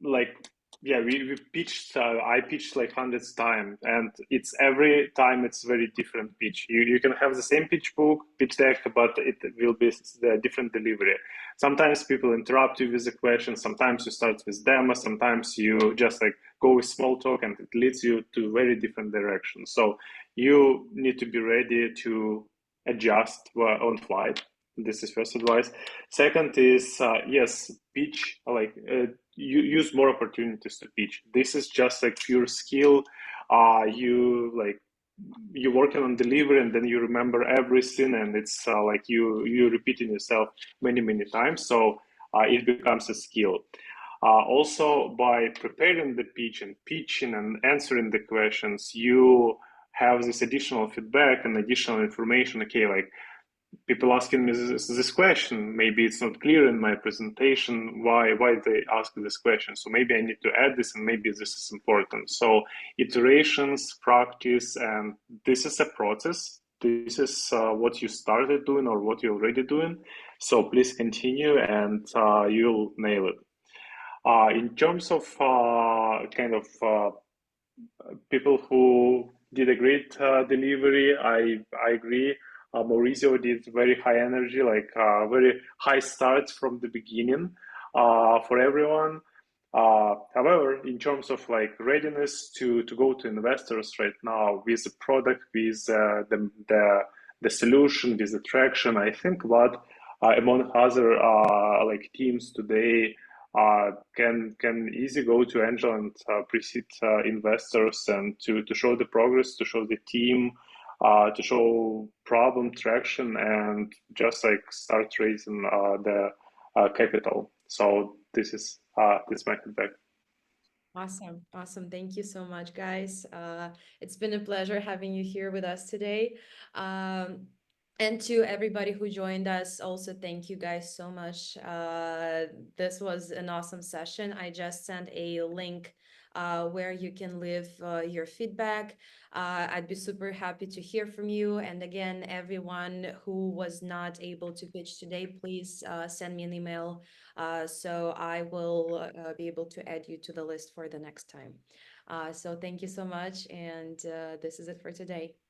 Like yeah, we pitched. I pitched like hundreds times, and it's every time it's very different pitch. You can have the same pitch book, pitch deck, but it will be the different delivery. Sometimes people interrupt you with a question. Sometimes you start with demo. Sometimes you just like go with small talk, and it leads you to very different directions. So you need to be ready to adjust on flight. This is first advice. Second is yes, pitch like. You use more opportunities to pitch. This is just like pure skill. You're working on delivery, and then you remember everything, and it's like you repeating yourself many times. So it becomes a skill. Also, by preparing the pitch and pitching and answering the questions, you have this additional feedback and additional information. Okay, like people asking me this question, maybe it's not clear in my presentation why they ask this question, so maybe I need to add this, and maybe this is important. So iterations, practice, and this is a process. This is what you started doing or what you're already doing, so please continue, and you'll nail it. In terms of people who did a great delivery, I agree. Maurizio did very high energy, like very high starts from the beginning for everyone. However, in terms of like readiness to go to investors right now with the product, with the solution, with the traction, I think what among other like teams today can easily go to angel and pre-seed investors, and to show the progress, to show the team, to show problem traction, and just like start raising the capital. So this is my feedback. Awesome. Thank you so much, guys. It's been a pleasure having you here with us today. And to everybody who joined us, also thank you guys so much. This was an awesome session. I just sent a link where you can leave your feedback. I'd be super happy to hear from you. And again, everyone who was not able to pitch today, please send me an email so I will be able to add you to the list for the next time. So thank you so much. And this is it for today.